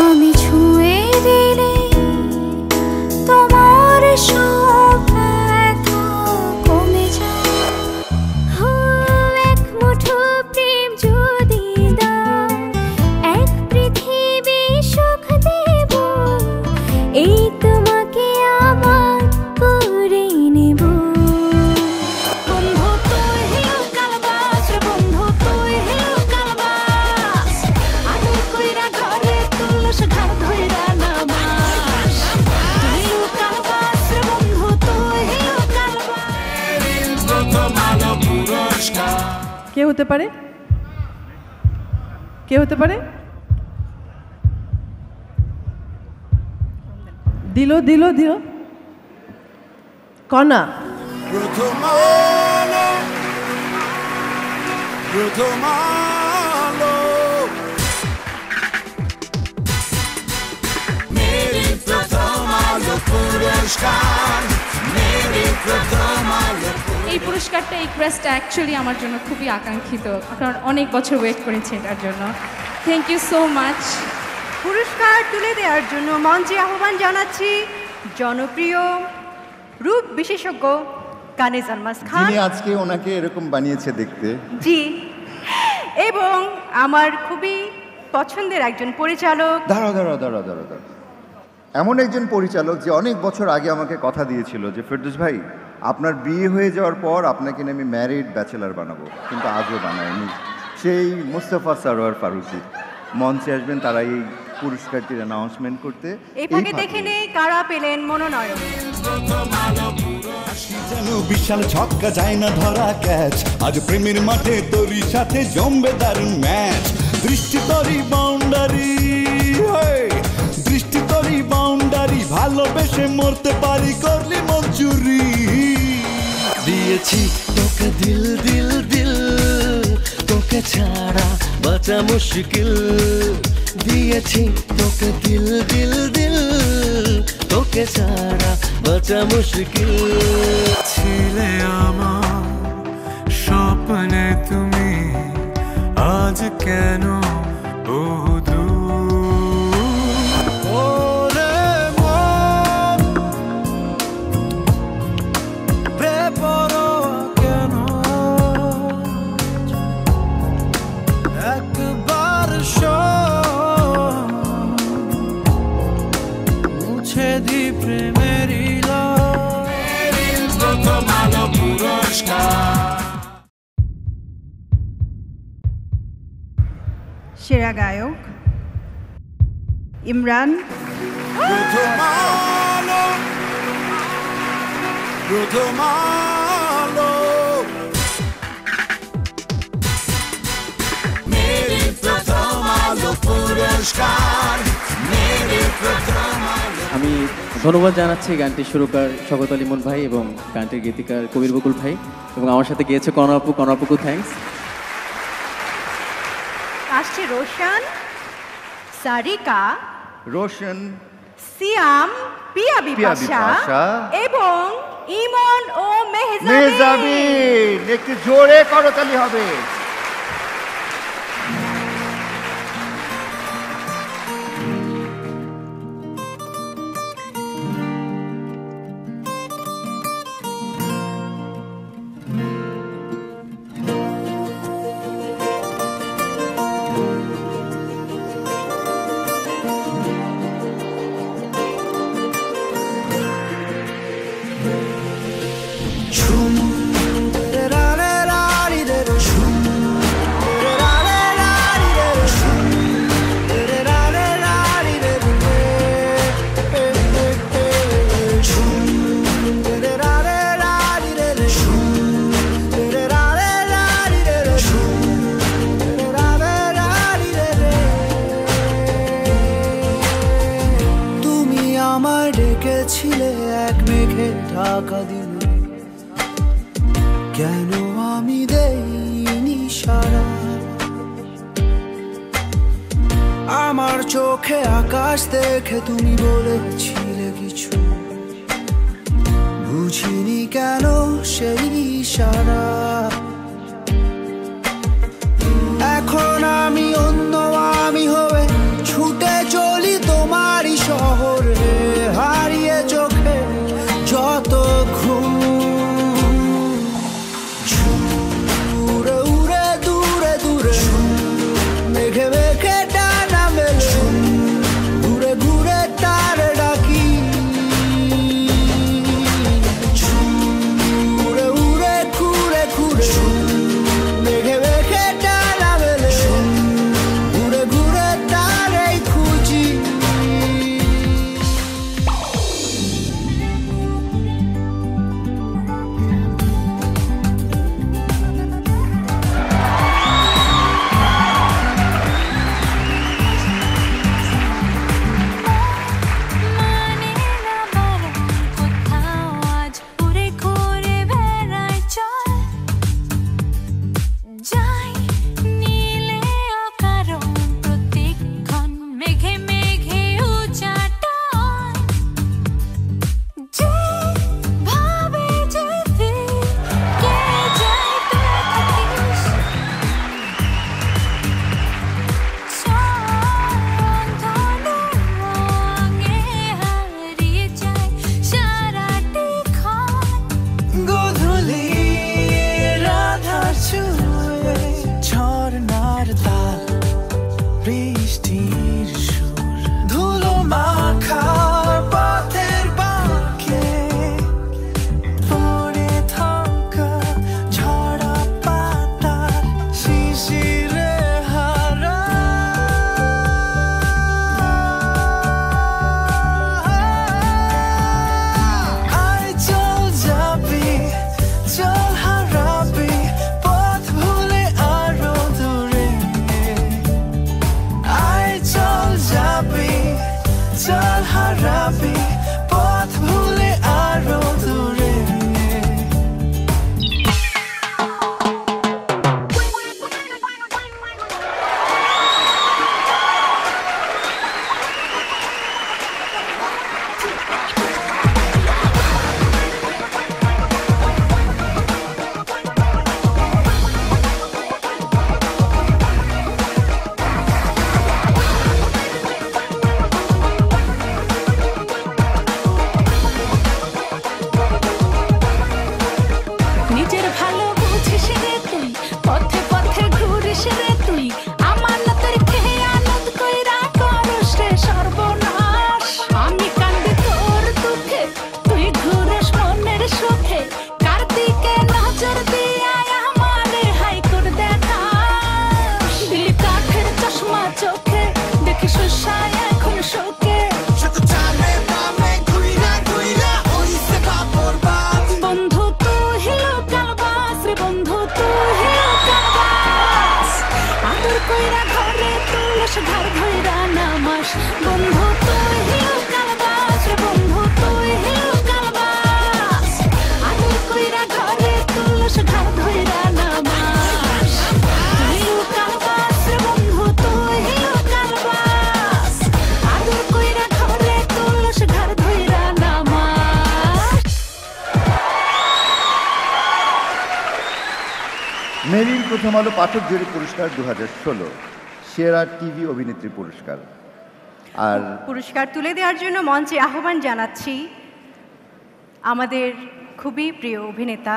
আমি ছুঁয়ে দিলে তোমার সব ব্যথা কমে যায়। এক মুঠো প্রেম যদি দাও, এক পৃথিবী সুখ দেব, এই তোমাকে আমার করে নেব। বন্ধু তুই হিল কালবাস, বন্ধু তুই হিল কালবাস, আদর কইরা ঘরে তুলস ঘর ধইরা নামাস। হিল কালবাস বন্ধু তুই হিল কালবাস। প্রথম আলো পুরস্কার। কে হতে পারে? কে হতে পারে? দিল দিল দিল কনা। প্রথম আলো, প্রথম আলো, মেরি প্রথম আলো পুরস্কার, মেরি প্রথম আলো। এই পুরস্কারটা, এই ক্রেস্টটা অ্যাকচুয়ালি আমার জন্য খুবই আকাঙ্ক্ষিত, কারণ অনেক বছর ওয়েট করেছি এটার জন্য। Thank you so much. পুরস্কার তুলে দেওয়ার জন্য মঞ্চে আহ্বান জানাচ্ছি জনপ্রিয় রূপ বিশেষজ্ঞ কানিজ আলমাস খান, যিনি আজকে ওনাকে এরকম বানিয়েছে দেখতে। জি, এবং আমার খুবই পছন্দের একজন পরিচালক। দাঁড়াও দাঁড়াও দাঁড়াও দাঁড়াও দাঁড়াও, এমন একজন পরিচালক যে অনেক বছর আগে আমাকে কথা দিয়েছিল যে ফেরদৌস ভাই, আপনার বিয়ে হয়ে যাওয়ার পর আপনাকে আমি ম্যারিড ব্যাচেলার বানাবো, কিন্তু আজও বানায়নি। সেই মুস্তাফা সরোয়ার ফারুকী মঞ্চে আসবেন তারা এই পুরস্কারটির অ্যানাউন্সমেন্ট করতে। এই ফাঁকে দেখে নেই কারা পেলেন মনোনয়ন। যেন বিশাল ছক্কা যায় না ধরা ক্যাচ, আজ প্রেমের মাঠে তোরই সাথে জমবে দারুণ ম্যাচ। দৃষ্টি তোরই বাউন্ডারি, দৃষ্টি তোরই বাউন্ডারি, ভালোবেসে মরতে পারি করলি মঞ্জুরি। দিয়েছি তোকে দিল দিল দিল, তোকে ছাড়া বাঁচা মুশকিল। দিয়েছি তোকে দিল দিল দিল, তোকে ছাড়া বাঁচা মুশকিল। ছিলে আমার স্বপ্নে তুমি, আজ কেন সেরা গায়ক ইমরান, প্রথম আলো, প্রথম আলো, মেরি প্রথম আলো পুরস্কার, মেরি প্রথম আলো। আমি ধন্যবাদ জানাচ্ছি গানটির সুরকার শওকত আলী ইমন ভাই এবং গানটির গীতিকার কবির বকুল ভাই, এবং আমার সাথে গিয়েছে কনা আপু। কনা আপুকে থ্যাঙ্কস। আসছে রোশন, সারিকা, রোশন, সিয়াম, পিয়া বিপাশা এবং ইমন ও মেহজাবিন। একটু জোরে করতালি হবে। ঝুম রে রা রে রা রি রে ঝুম আমি দেইনি সারা। আমার চোখে আকাশ দেখে তুমি বলেছিলে কিছু, বুঝিনি কেন সেই ইশারা। এখন আমি অন্য আমি হয়ে ছুটে চলি তোমারই শহরে, হারিয়ে চোখে যত ঘুম। উড়ে উড়ে দূরে দূরে মেঘে মেঘে ডানা মেলে, ঘুরে ঘুরে তার ডাকি। উড়ে উড়ে ঘুরে ঘুরে মেঘে মেঘে ডানা মেলে, ঘুরে ঘুরে তারই খুঁজি। ঝর্ণার তাল, বৃষ্টির সুর, ধুলো মাখা পথের বাঁকে পড়ে থাকা ঝরা পাতার শিশিরে হারা। আয় চল যাবি, চল হারাবি পথ ভুলে আরো দূরে। আয় চল যাবি, চল হারাবি পথ ভুলে আরো দূরে। নিজের ভালো বুঝিস রে তুই, পথে পথে ঘুরিস রে তুই, আমানতের খেয়ানত কইরা করস রে সর্বনাশ। আমি কান্দি তোর দুঃখে, তুই ঘুরস মনের সুখে, কার্তিকে নজর দিয়া আমারে হাইকোর্ট দেখাস। দিলি কাঠের চশমা চোখে, দেখি সুসায় এখন শোকে। বন্ধু তুই লোকাল বাস রে, বন্ধু তুই লোকাল বাস, আদর কইরা ঘরে তুলস ঘর ধইরা নামাস। বন্ধু তুই লোকাল বাস রে, বন্ধু তুই লোকাল বাস, আদর কইরা ঘরে তুলস ঘর ধইরা নামাস। তুই লোকাল বাস রে, বন্ধু তুই লোকাল বাস, আদর কইরা ঘরে তুলস ঘর ধইরা নামাস। মেরিল প্রথম আলো পাঠক জুরি পুরস্কার 2016 সেরা টিভি অভিনেত্রী পুরস্কার। আর পুরস্কার তুলে দেওয়ার জন্য মঞ্চে আহ্বান জানাচ্ছি আমাদের খুবই প্রিয় অভিনেতা,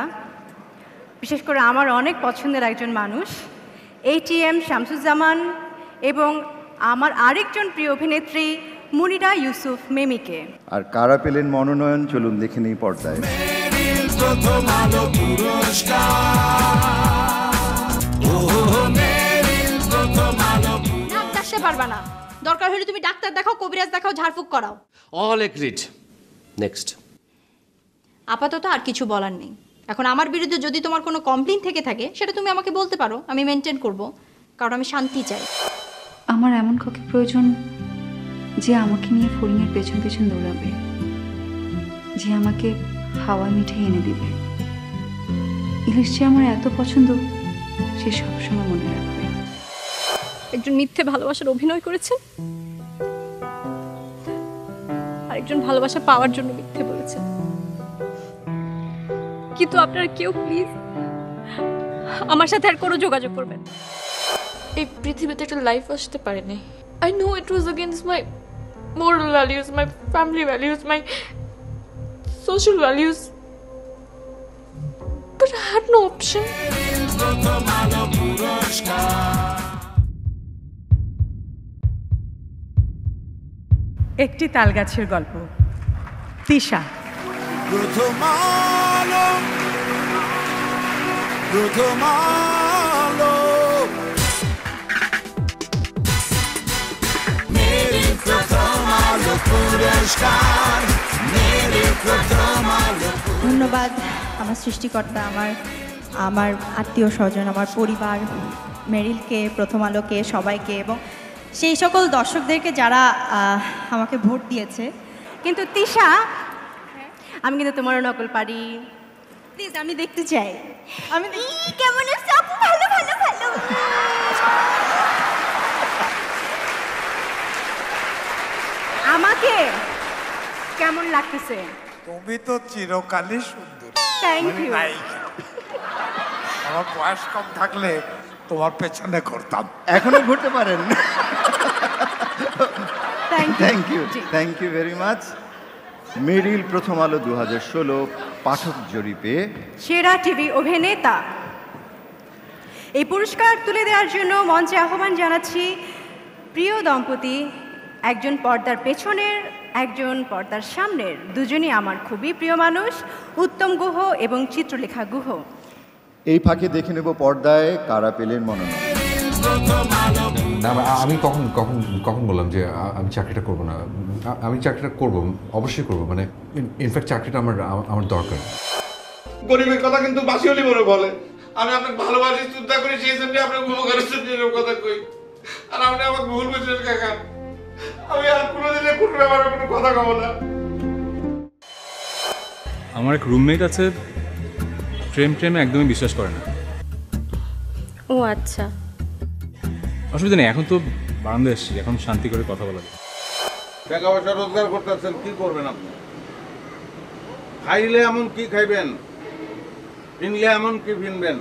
বিশেষ করে আমার অনেক পছন্দের একজন মানুষ, ATM শামসুজ্জামান, এবং আমার আরেকজন প্রিয় অভিনেত্রী মুনিরা ইউসুফ মেমিকে। আর কারা পেলেন মনোনয়ন চলুন দেখে নেই পর্দায়। প্রথম আলো পুরস্কার, ও মেরিল প্রথম আলো। নাক কাশতে পারবা না, দরকার হলে তুমি ডাক্তার দেখাও, কবিরাজ দেখাও, ঝাড়ফুঁক করাও। All agreed. নেক্সট। আপাতত আর কিছু বলার নেই। এখন আমার বিরুদ্ধে যদি তোমার কোনো কমপ্লেইন থেকে থাকে সেটা তুমি আমাকে বলতে পারো, আমি মেনটেন করব, কারণ আমি শান্তি চাই। আমার এমন কাউকে প্রয়োজন যে আমাকে নিয়ে ফড়িংয়ের পেছন পেছন দৌড়াবে, যে আমাকে হাওয়া মিঠাই এনে দিবে, ইলিশ যে আমার এত পছন্দ সে সবসময় মনে রাখবে। একজন মিথ্যে ভালোবাসার অভিনয় করেছেন, আর একজন ভালোবাসা পাওয়ার জন্য মিথ্যে বলেছেন। কিন্তু আপনারা কেউ প্লিজ আমার সাথে আর কোনো যোগাযোগ করবেন। এই পৃথিবীতে একটা লাইফ আসতে পারেনি। I know it was against my moral values, my family values, my social values, but I had no option. একটি তালগাছের গল্প, তিশা। প্রথম আলো, প্রথম আলো, মেরে প্রথম আলো পুরস্কার, মেরে প্রথম আলো। ধন্যবাদ আমার সৃষ্টিকর্তা, আমার আত্মীয় স্বজন, আমার পরিবার, মেরিলকে, প্রথম আলোকে, সবাইকে এবং সেই সকল দর্শকদেরকে যারা আমাকে ভোট দিয়েছে। কিন্তু তিশা, আমি কিন্তু তোমারও নকল পারি। প্লিজ আমি দেখতে চাই। আমি কেমন ভালো ভালো ভালো। আমাকে কেমন লাগতেছে? তুমি তো চিরকালই সুন্দর। Thank you. আমার বয়স কম থাকলে তোমার পেছনে ঘুরতাম। এখনো ঘুরতে পারেন। Thank you, thank you very much. Meril Prothom Alo 2016 পাঠক জরিপে সেরা টিভি অভিনেতা। এই পুরস্কার তুলে দেওয়ার জন্য মঞ্চে আহ্বান জানাচ্ছি প্রিয় দম্পতি, একজন পর্দার পেছনের, একজন পর্দার সামনের। দুজনই আমার খুবই প্রিয় মানুষ, উত্তম গুহ এবং চিত্রলেখা গুহ। এই ফাঁকে দেখে নেব পর্দায় কারা পেলেন মনোনয়ন। আমি কখন কখন কখন বললাম যে আমি চাকরিটা করব না? আমি চাকরিটা করব, অবশ্যই করব। মানে ইনফ্যাক্ট চাকরিটা আমার দরকার। গরিবের কথা কিন্তু বাসিওলি বড় বলে। আমি আপনাকে ভালোবাসি, চিন্তা করি, সেই জন্য আপনাকে উপকারের জন্য কথা কই। আর আপনি আমাকে ভুল বুঝলেন কাকা। আমি আর কোনোদিনে কোনো ব্যাপারে কোনো কথা কব না। আমার এক রুমমেট আছে, প্রেমে একদমই বিশ্বাস করে না। ও আচ্ছা, অসুবিধা নেই, এখন তো বারান্দায় এসছি, এখন শান্তি করে কথা বলা যায়। টাকা পয়সা রোজগার করতেছেন, কি করবেন আপনি? খাইলে এমন কি খাইবেন, কিনলে এমন কি কিনবেন,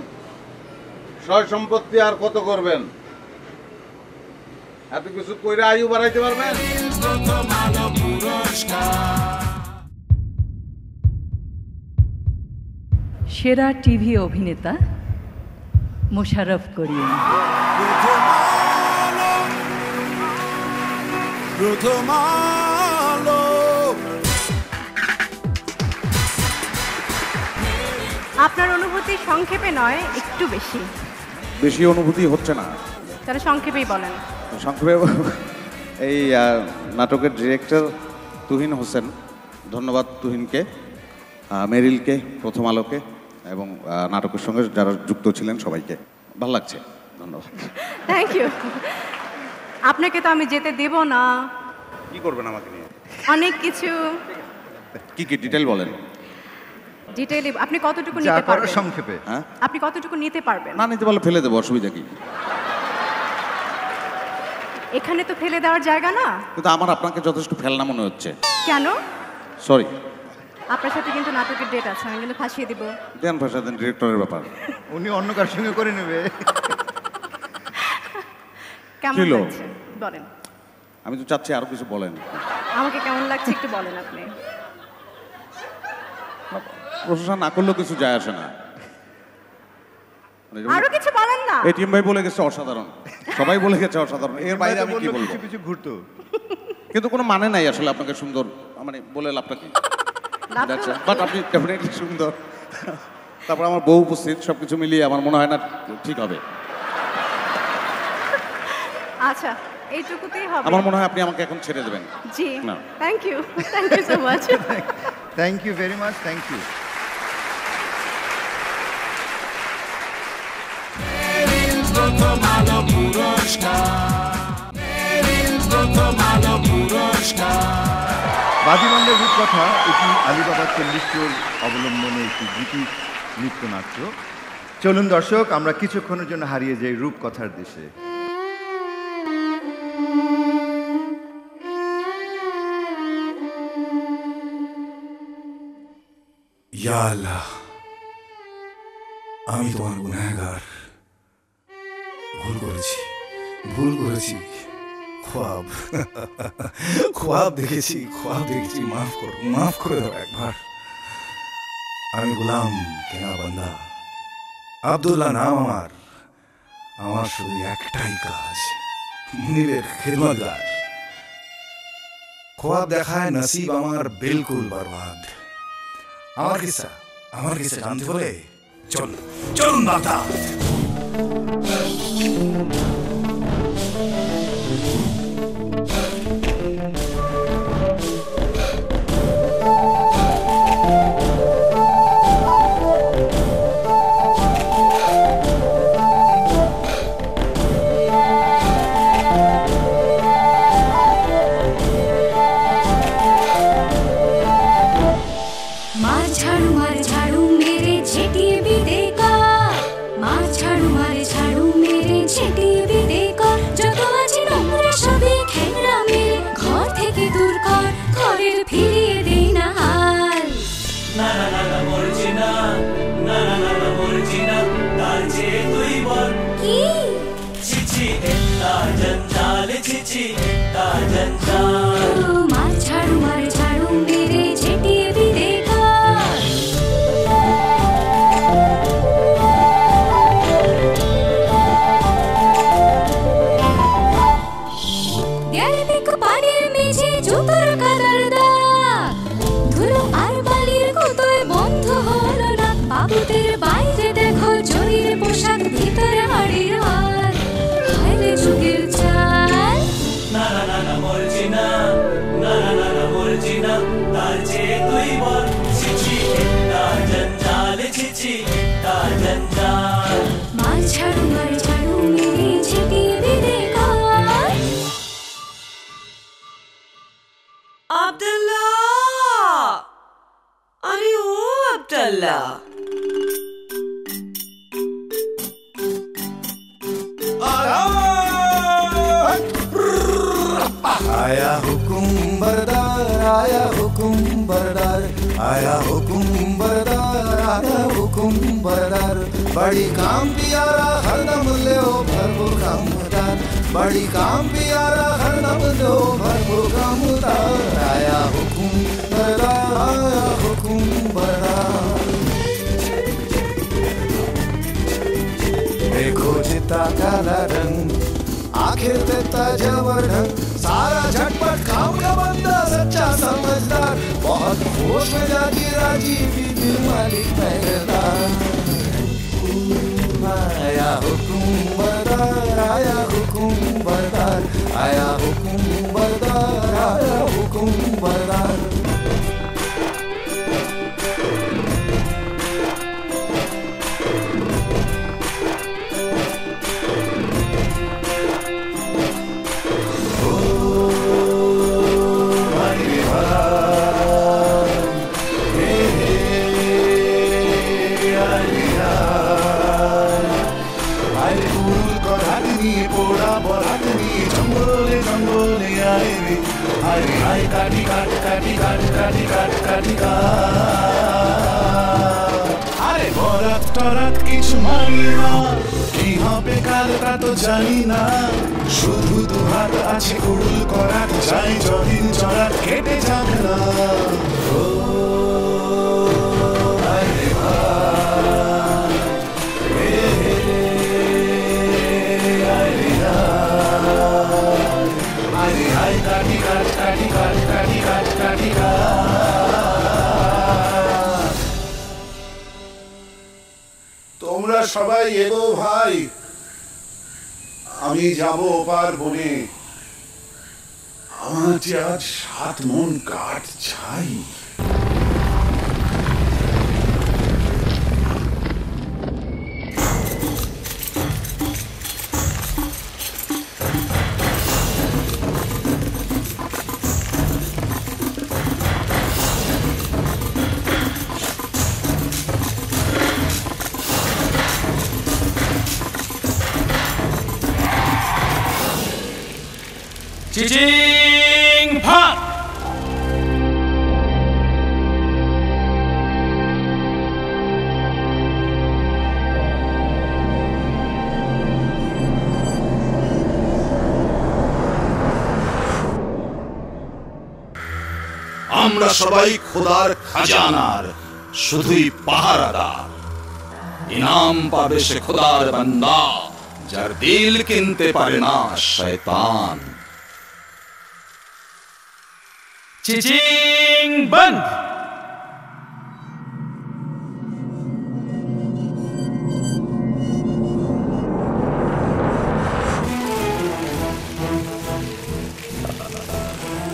সয় সম্পত্তি আর কত করবেন? এত কিছু কইরা আয়ু বাড়াইতে পারবেন? সেরা টিভি অভিনেতা মোশাররফ করিম। প্রথম আলো। আপনার অনুভূতি সংক্ষেপে নয়, একটু বেশি। বেশি অনুভূতি হচ্ছে না, তাহলে সংক্ষেপেই বলেন। সংক্ষেপে এই নাটকের ডিরেক্টর তুহিন হোসেন, ধন্যবাদ তুহিনকে, মেরিলকে, প্রথম আলোকে এবং নাটকের সঙ্গে যারা যুক্ত ছিলেন সবাইকে। ভালো লাগছে, ধন্যবাদ। Thank you. আপনাকে তো আমি যেতে দেব না। কি করবেন আমাকে নিয়ে? অনেক কিছু। কি কি ডিটেইল বলেন? ডিটেইলি আপনি কতটুকু নিতে পারবেন? সংক্ষেপে। হ্যাঁ, আপনি কতটুকু নিতে পারবেন? না নিতে পারলে ফেলে দেবো, অসুবিধা কি? এখানে তো ফেলে দেওয়ার জায়গা না। কিন্তু আমার আপনাকে যথেষ্ট ফেলনা মনে হচ্ছে। কেন? সরি। আপনার সাথে কিন্তু নাটকের ডেট আছে, আমি কিন্তু ফাঁসিয়ে দিব। দেন ভাষা দেন, ডিরেক্টরের ব্যাপার। উনি অন্য কার সঙ্গে করে নেবে। কেমন লাগছে বলেন? আমি তো চাচ্ছি আরো কিছু বলেন। আমাকে কেমন লাগছে একটু বলেন আপনি। প্রশংসা না করলেও কিছু যায় আসে না। আরো কিছু বলেন না। এটিএম ভাই বলে গেছে অসাধারণ, সবাই বলে গেছে অসাধারণ, এর বাইরে আমি কি বলবো? কিছু ঘুরতো, কিন্তু কোনো মানে নাই আসলে আপনাকে সুন্দর মানে বলে লাভটা কি? বাট আপনি ডেফিনেটলি সুন্দর। তারপর আমার বউ উপস্থিত, সবকিছু মিলিয়ে আমার মনে হয় না ঠিক হবে। আচ্ছা, এইটুকুতেই হবে। আমার মনে হয় আপনি আমাকে এখন ছেড়ে দেবেন। জি, thank you, thank you so much. Thank you very much, thank you. Prothom Alo পুরস্কার, প্রথম আলো পুরস্কার। বাজিবন্ধের রূপকথা এটি আলিবাবা 40 অবলম্বনে একটি গীতিক নৃত্যনাট্য। চলুন দর্শক, আমরা কিছুক্ষণের জন্য হারিয়ে যাই রূপকথার দেশে। ইয়া আল্লাহ, আমি তোমার গুনাহগার, ভুল করেছি। খ্বাব দেখেছি, মাফ করে দাও একবার। আমি গোলাম কেনা বান্দা, আব্দুল্লাহ নাম আমার শুধু একটাই কাজ, মুনিরের খেদমতগার। খ্বাব দেখায় নসিব আমার বিলকুল বরবাদ। আমার কিসা জানতে হলে চলুন বাগদাদ। बड़ी काम प्यारा हरदम ले ओ भरपूर कामदार, बड़ी काम प्यारा हरदम ले ओ भरपूर कामदार। आया हुकुम बरदार, आया हुकुम बरदार। देखो चिता काला रंग, आखिर देता जबर ढंग, सारा झटपट काम का बंदा सच्चा समझदार। बहुत होश में जागी राजी बीबी मालिक पहरेदार। आया हुकुम बरदार, आया हुकुम बरदार, आया हुकुम बरदार, आया हुकुम बरदार। আরে বরাত টরাত কিছু মানি না, কি হবে কাল তা তো জানি না। শুধু দু হাত আছে উড়ুল করাত, যাই যদিন চড়াত কেটে যাবে না। তোমরা সবাই এগো ভাই, আমি যাব ওপার বনে। আমার যে আজ 7 মন কাঠ চাই। চিচিং ভাত। আমরা সবাই খোদার খাজানার শুধুই পাহারাদার। ইনাম পাবে সে খোদার বান্দা, যার দিল কিনতে পারে না শয়তান। চিচিং বন্ধ।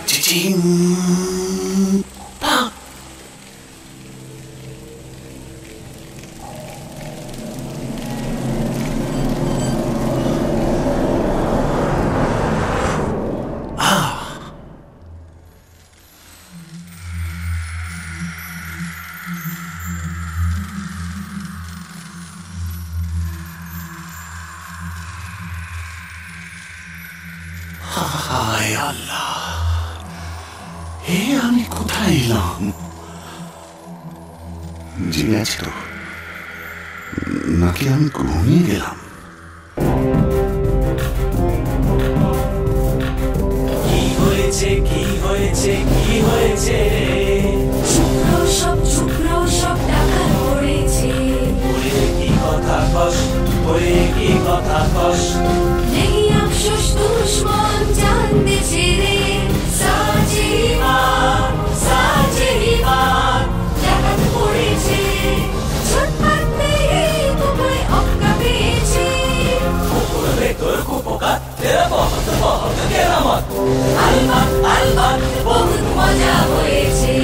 চিচিং হায় আল্লাহ, হে আমি কোথায় এলাম? জেগে আছি তো নাকি আমি ঘুমিয়ে গেলাম? কি হয়েছে কি হয়েছে কি হয়েছে রে? শুক্র সব টাকা পড়েছে। ওরে কি কথা কস, ওরে কি কথা কস। নেই আফসোস দুশ্মন জানতেছে রে। সাজেরিবার ডাকাত পড়েছে। ঝটপট মেরে তোমায় অক্কা পেয়েছে। কুকুর ভেতর কুপোকাত তেরা বহুত বহুত কেরামত। আলবাত আলবাত বহুত মজা হয়েছে।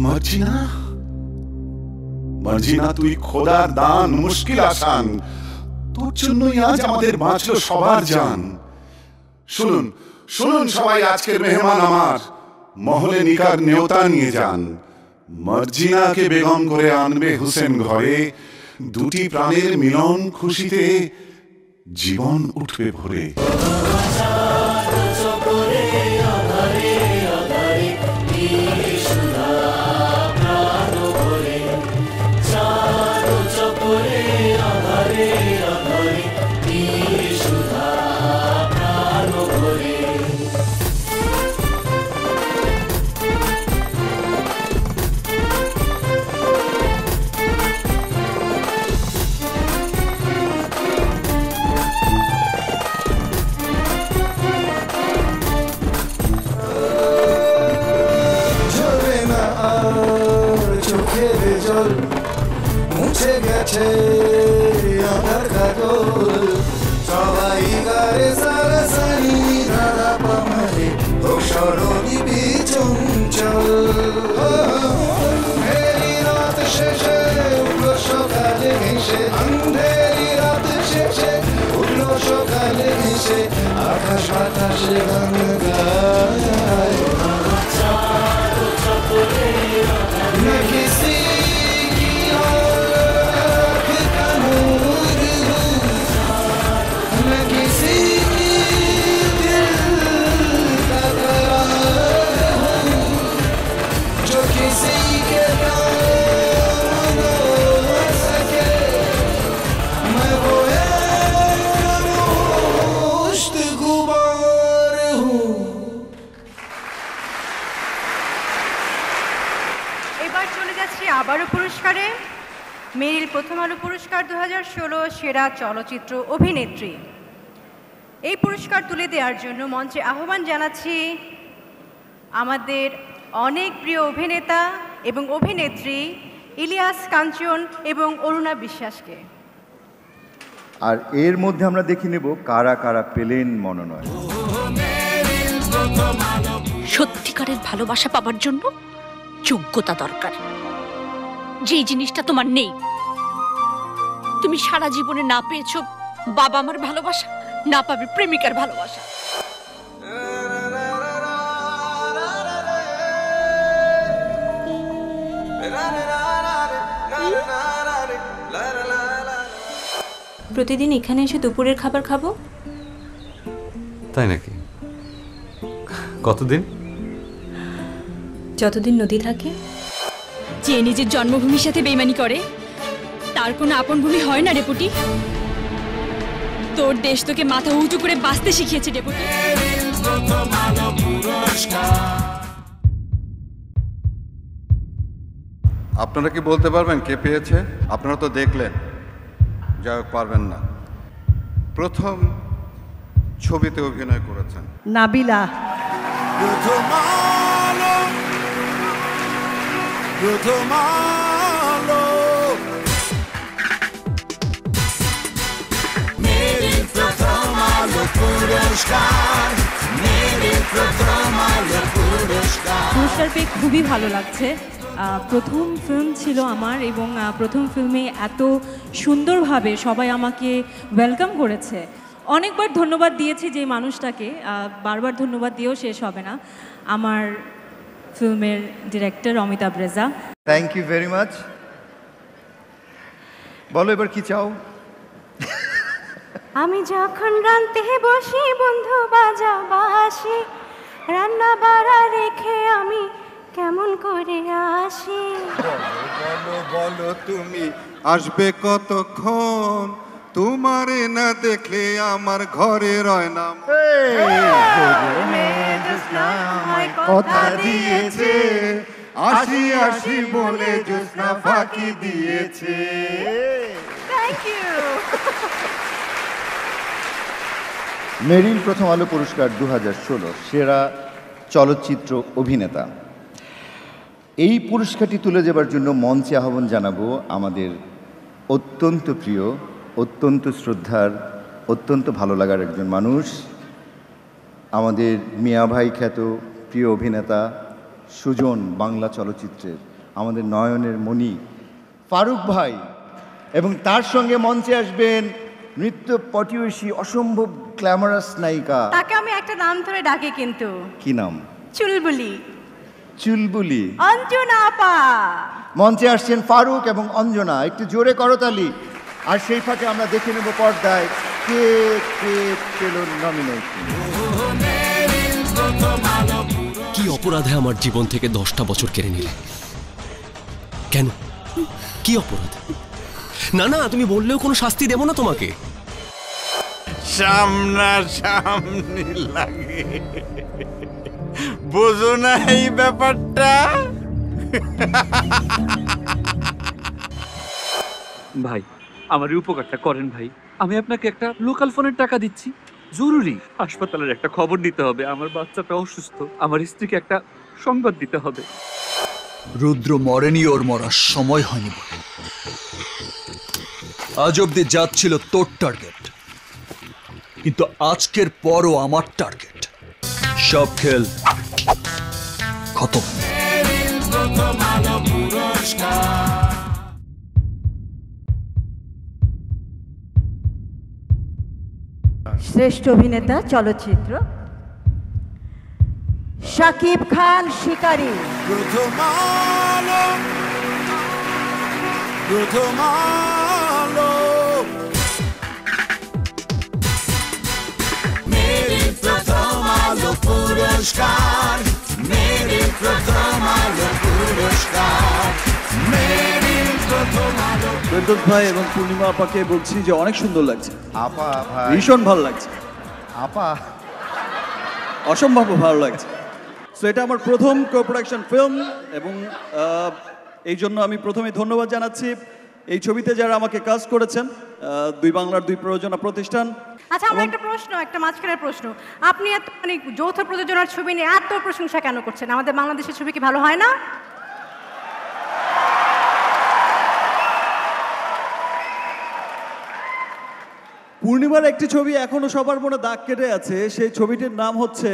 মার্জিনা, মার্জিনা তুই খোদার দান, মুশকিল আসান। তোর জন্যই আজ আমাদের বাঁচলো সবার জান। শুনুন শুনুন সবাই আজকের মেহমান আমার, মহলে নিকার নেওতা নিয়ে যান। মর্জিনাকে বেগম করে আনবে হুসেন ঘরে, দুটি প্রাণের মিলন খুশিতে জীবন উঠবে ভরে। মুছে গেছে আমার কাজল, সবাই গায়ে সারাসারি ধারা পামারে ও সরণি বিচঞ্চল। অন্ধেরি রাত শেষে উঠলো সকালে ঘেঁষে, অন্ধেরি রাত শেষে উঠলো সকালে ঘেঁষে, আকাশ বাতাসে গান গায়। मैं किसी की आँख का नूर हूँ, मैं किसी की दिल का करार हूँ, जो किसी के काम न हो सके, मैं वो मुश्त गुबार हूँ। এবার চলে যাচ্ছি আবারও পুরস্কারে। মেরিল প্রথম আলো পুরস্কার 2016 সেরা চলচ্চিত্র অভিনেত্রী। এই পুরস্কার তুলে দেওয়ার জন্য মঞ্চে আহ্বান জানাচ্ছি আমাদের অনেক প্রিয় অভিনেতা এবং অভিনেত্রী ইলিয়াস কাঞ্চন এবং অরুণা বিশ্বাসকে। আর এর মধ্যে আমরা দেখে নেব কারা কারা পেলেন মনোনয়ন। সত্যিকারের ভালোবাসা পাবার জন্য যোগ্যতা দরকার, যে জিনিসটা তোমার নেই। তুমি সারা জীবনে না পেয়েছো বাবা মার ভালোবাসা, না পাবে প্রেমিকার ভালোবাসা। প্রতিদিন এখানে এসে দুপুরের খাবার খাবো। তাই নাকি? কতদিন? যতদিন নদী থাকে। যে নিজের জন্মভূমির সাথে বেইমানি করে তার কোনো আপন ভূমি হয় না ডেপুটি। তোর দেশ তোকে মাথা উঁচু করে বাঁচতে শিখিয়েছে ডেপুটি। আপনারা কি বলতে পারবেন কে পেয়েছে? আপনারা তো দেখলেন, যাই হোক পারবেন না। প্রথম ছবিতে অভিনয় করেছেন নাবিলা। প্রথম আলো মেরিল প্রথম আলো পুরস্কার, মেরিল প্রথম আলো পুরস্কার। পুরস্কার পেয়ে খুবই ভালো লাগছে। প্রথম ফিল্ম ছিল আমার এবং প্রথম ফিল্মে এত সুন্দরভাবে সবাই আমাকে ওয়েলকাম করেছে। অনেকবার ধন্যবাদ দিয়েছি যে মানুষটাকে, বারবার ধন্যবাদ দিয়েও শেষ হবে না। আমার ফিল্মের director Amitabh Reza. Thank you very much. বলো এবার কি চাও? আমি যখন রান্তে বসি বন্ধু বাজা বাসি, রান্না বাড়া রেখে আমি কেমন করে আসি। বলো বলো তুমি আসবে কতক্ষণ, তোমারে না দেখলে আমার ঘরে রয় না। কথা দিয়েছে আসি আসি বলে জ্যোৎস্না ফাঁকি দিয়েছে। Thank you. মেরিল প্রথম আলো পুরস্কার 2016 সেরা চলচ্চিত্র অভিনেতা। এই পুরস্কারটি তুলে দেবার জন্য মঞ্চে আহ্বান জানাবো আমাদের অত্যন্ত প্রিয়, অত্যন্ত শ্রদ্ধার, অত্যন্ত ভালো লাগার একজন মানুষ, আমাদের মিয়া ভাই খ্যাত প্রিয় অভিনেতা সুজন, বাংলা চলচ্চিত্রের আমাদের নয়নের মণি ফারুক ভাই, এবং তার সঙ্গে মঞ্চে আসবেন নৃত্য পটীয়সী, অসম্ভব গ্ল্যামারাস নায়িকা। তাকে আমি একটা নাম ধরে ডাকি কিন্তু। কি নাম? চুলবুলি। চুলবুলি। অঞ্জনা আপা। মঞ্চে আসছেন ফারুক এবং অঞ্জনা, একটু জোরে করতালি। আর সেই ফাঁকে আমরা দেখে নেব পর্দায় কে কে পেল নমিনেশন। কি অপরাধে আমার জীবন থেকে 10টা বছর কেড়ে নিলে? কেন? কি অপরাধ? না না, তুমি বললেও কোনো শাস্তি দেব না তোমাকে। সামনাসামনি লাগে, বোঝো না এই ব্যাপারটা? ভাই, আমার উপকারটা করেন ভাই। আমি আপনাকে একটা লোকাল ফোনের টাকা দিচ্ছি, জরুরি হাসপাতালের একটা খবর নিতে হবে, আমার বাচ্চাটা অসুস্থ, আমার স্ত্রীকে একটা সংবাদ দিতে হবে। রুদ্র মরেনি, ওর মরার সময় হয়নি বলে। আজ অব্দি যাচ্ছিল তোর টার্গেট, কিন্তু আজকের পরও আমার টার্গেট। সব খেল খতম। শ্রেষ্ঠ অভিনেতা চলচ্চিত্র শাকিব খান শিকারী। প্রথম আলো মেরে প্রথম আলো পুরস্কার, মেরে প্রথম আলো পুরস্কার, মেরে প্রথম আলো। ফেরদৌস ভাই এবং পূর্ণিমা আপাকে বলছি যে অনেক সুন্দর লাগছে। আপা ভাই, ভীষণ ভালো লাগছে। আপা অসম্ভব ভালো লাগছে। সো এটা আমার প্রথম কো-প্রোডাকশন ফিল্ম এবং এই জন্য আমি প্রথমে ধন্যবাদ জানাচ্ছি এই ছবিতে যারা আমাকে কাস্ট করেছেন, দুই বাংলার দুই প্রযোজনা প্রতিষ্ঠান। আচ্ছা, আমার একটা প্রশ্ন, একটা মাঝখানের প্রশ্ন। আপনি এত মানে যৌথ প্রযোজনার ছবি নিয়ে এত প্রশংসা কেন করছেন? আমাদের বাংলাদেশের ছবি কি ভালো হয় না? পূর্ণিমার একটি ছবি এখনো সবার মনে দাগ কেটে আছে, সেই ছবিটির নাম হচ্ছে,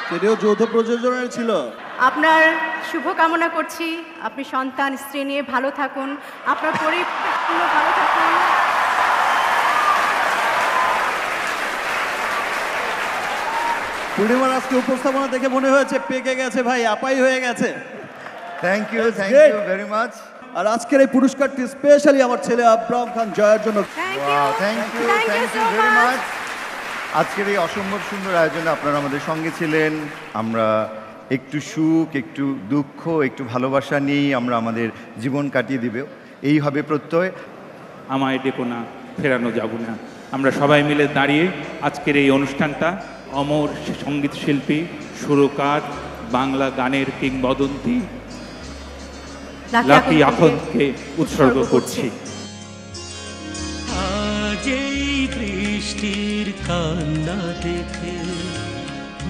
সেটিও যৌথ প্রযোজনায় ছিল। আপনার শুভ কামনা করছি, আপনি সন্তান স্ত্রী নিয়ে ভালো থাকুন, আপনার পরিবার ভালো থাকুন। পূর্ণিমার আজকে উপস্থাপনা দেখে মনে হয়েছে পেকে গেছে ভাই, আপাই হয়ে গেছে। Thank you very much. আর আজকের এই পুরস্কারটি স্পেশালি আমার ছেলে আব্রাহাম খান জয়ের জন্য। Thank you very much. আজকের এই অসম্ভব সুন্দর আয়োজনে আপনারা আমাদের সঙ্গে ছিলেন। আমরা একটু সুখ, একটু দুঃখ, একটু ভালোবাসা নিয়েই আমরা আমাদের জীবন কাটিয়ে দিব, এই হবে প্রত্যয়। আমায় ডেকো না, ফেরানো যাব না। আমরা সবাই মিলে দাঁড়িয়ে আজকের এই অনুষ্ঠানটা অমর সঙ্গীত শিল্পী, সুরকার, বাংলা গানের কিংবদন্তি লাকি আখন্দকে উৎসর্গ করছি। আজ এই বৃষ্টির কান্না দেখে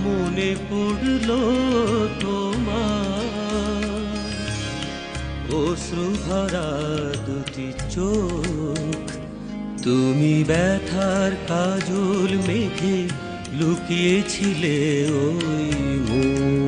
মনে পড়ল তোমার, অশ্রু ভরা দুটি চোখ, তুমি ব্যথার কাজল মেঘে লুকিয়েছিলে ওই মুখ।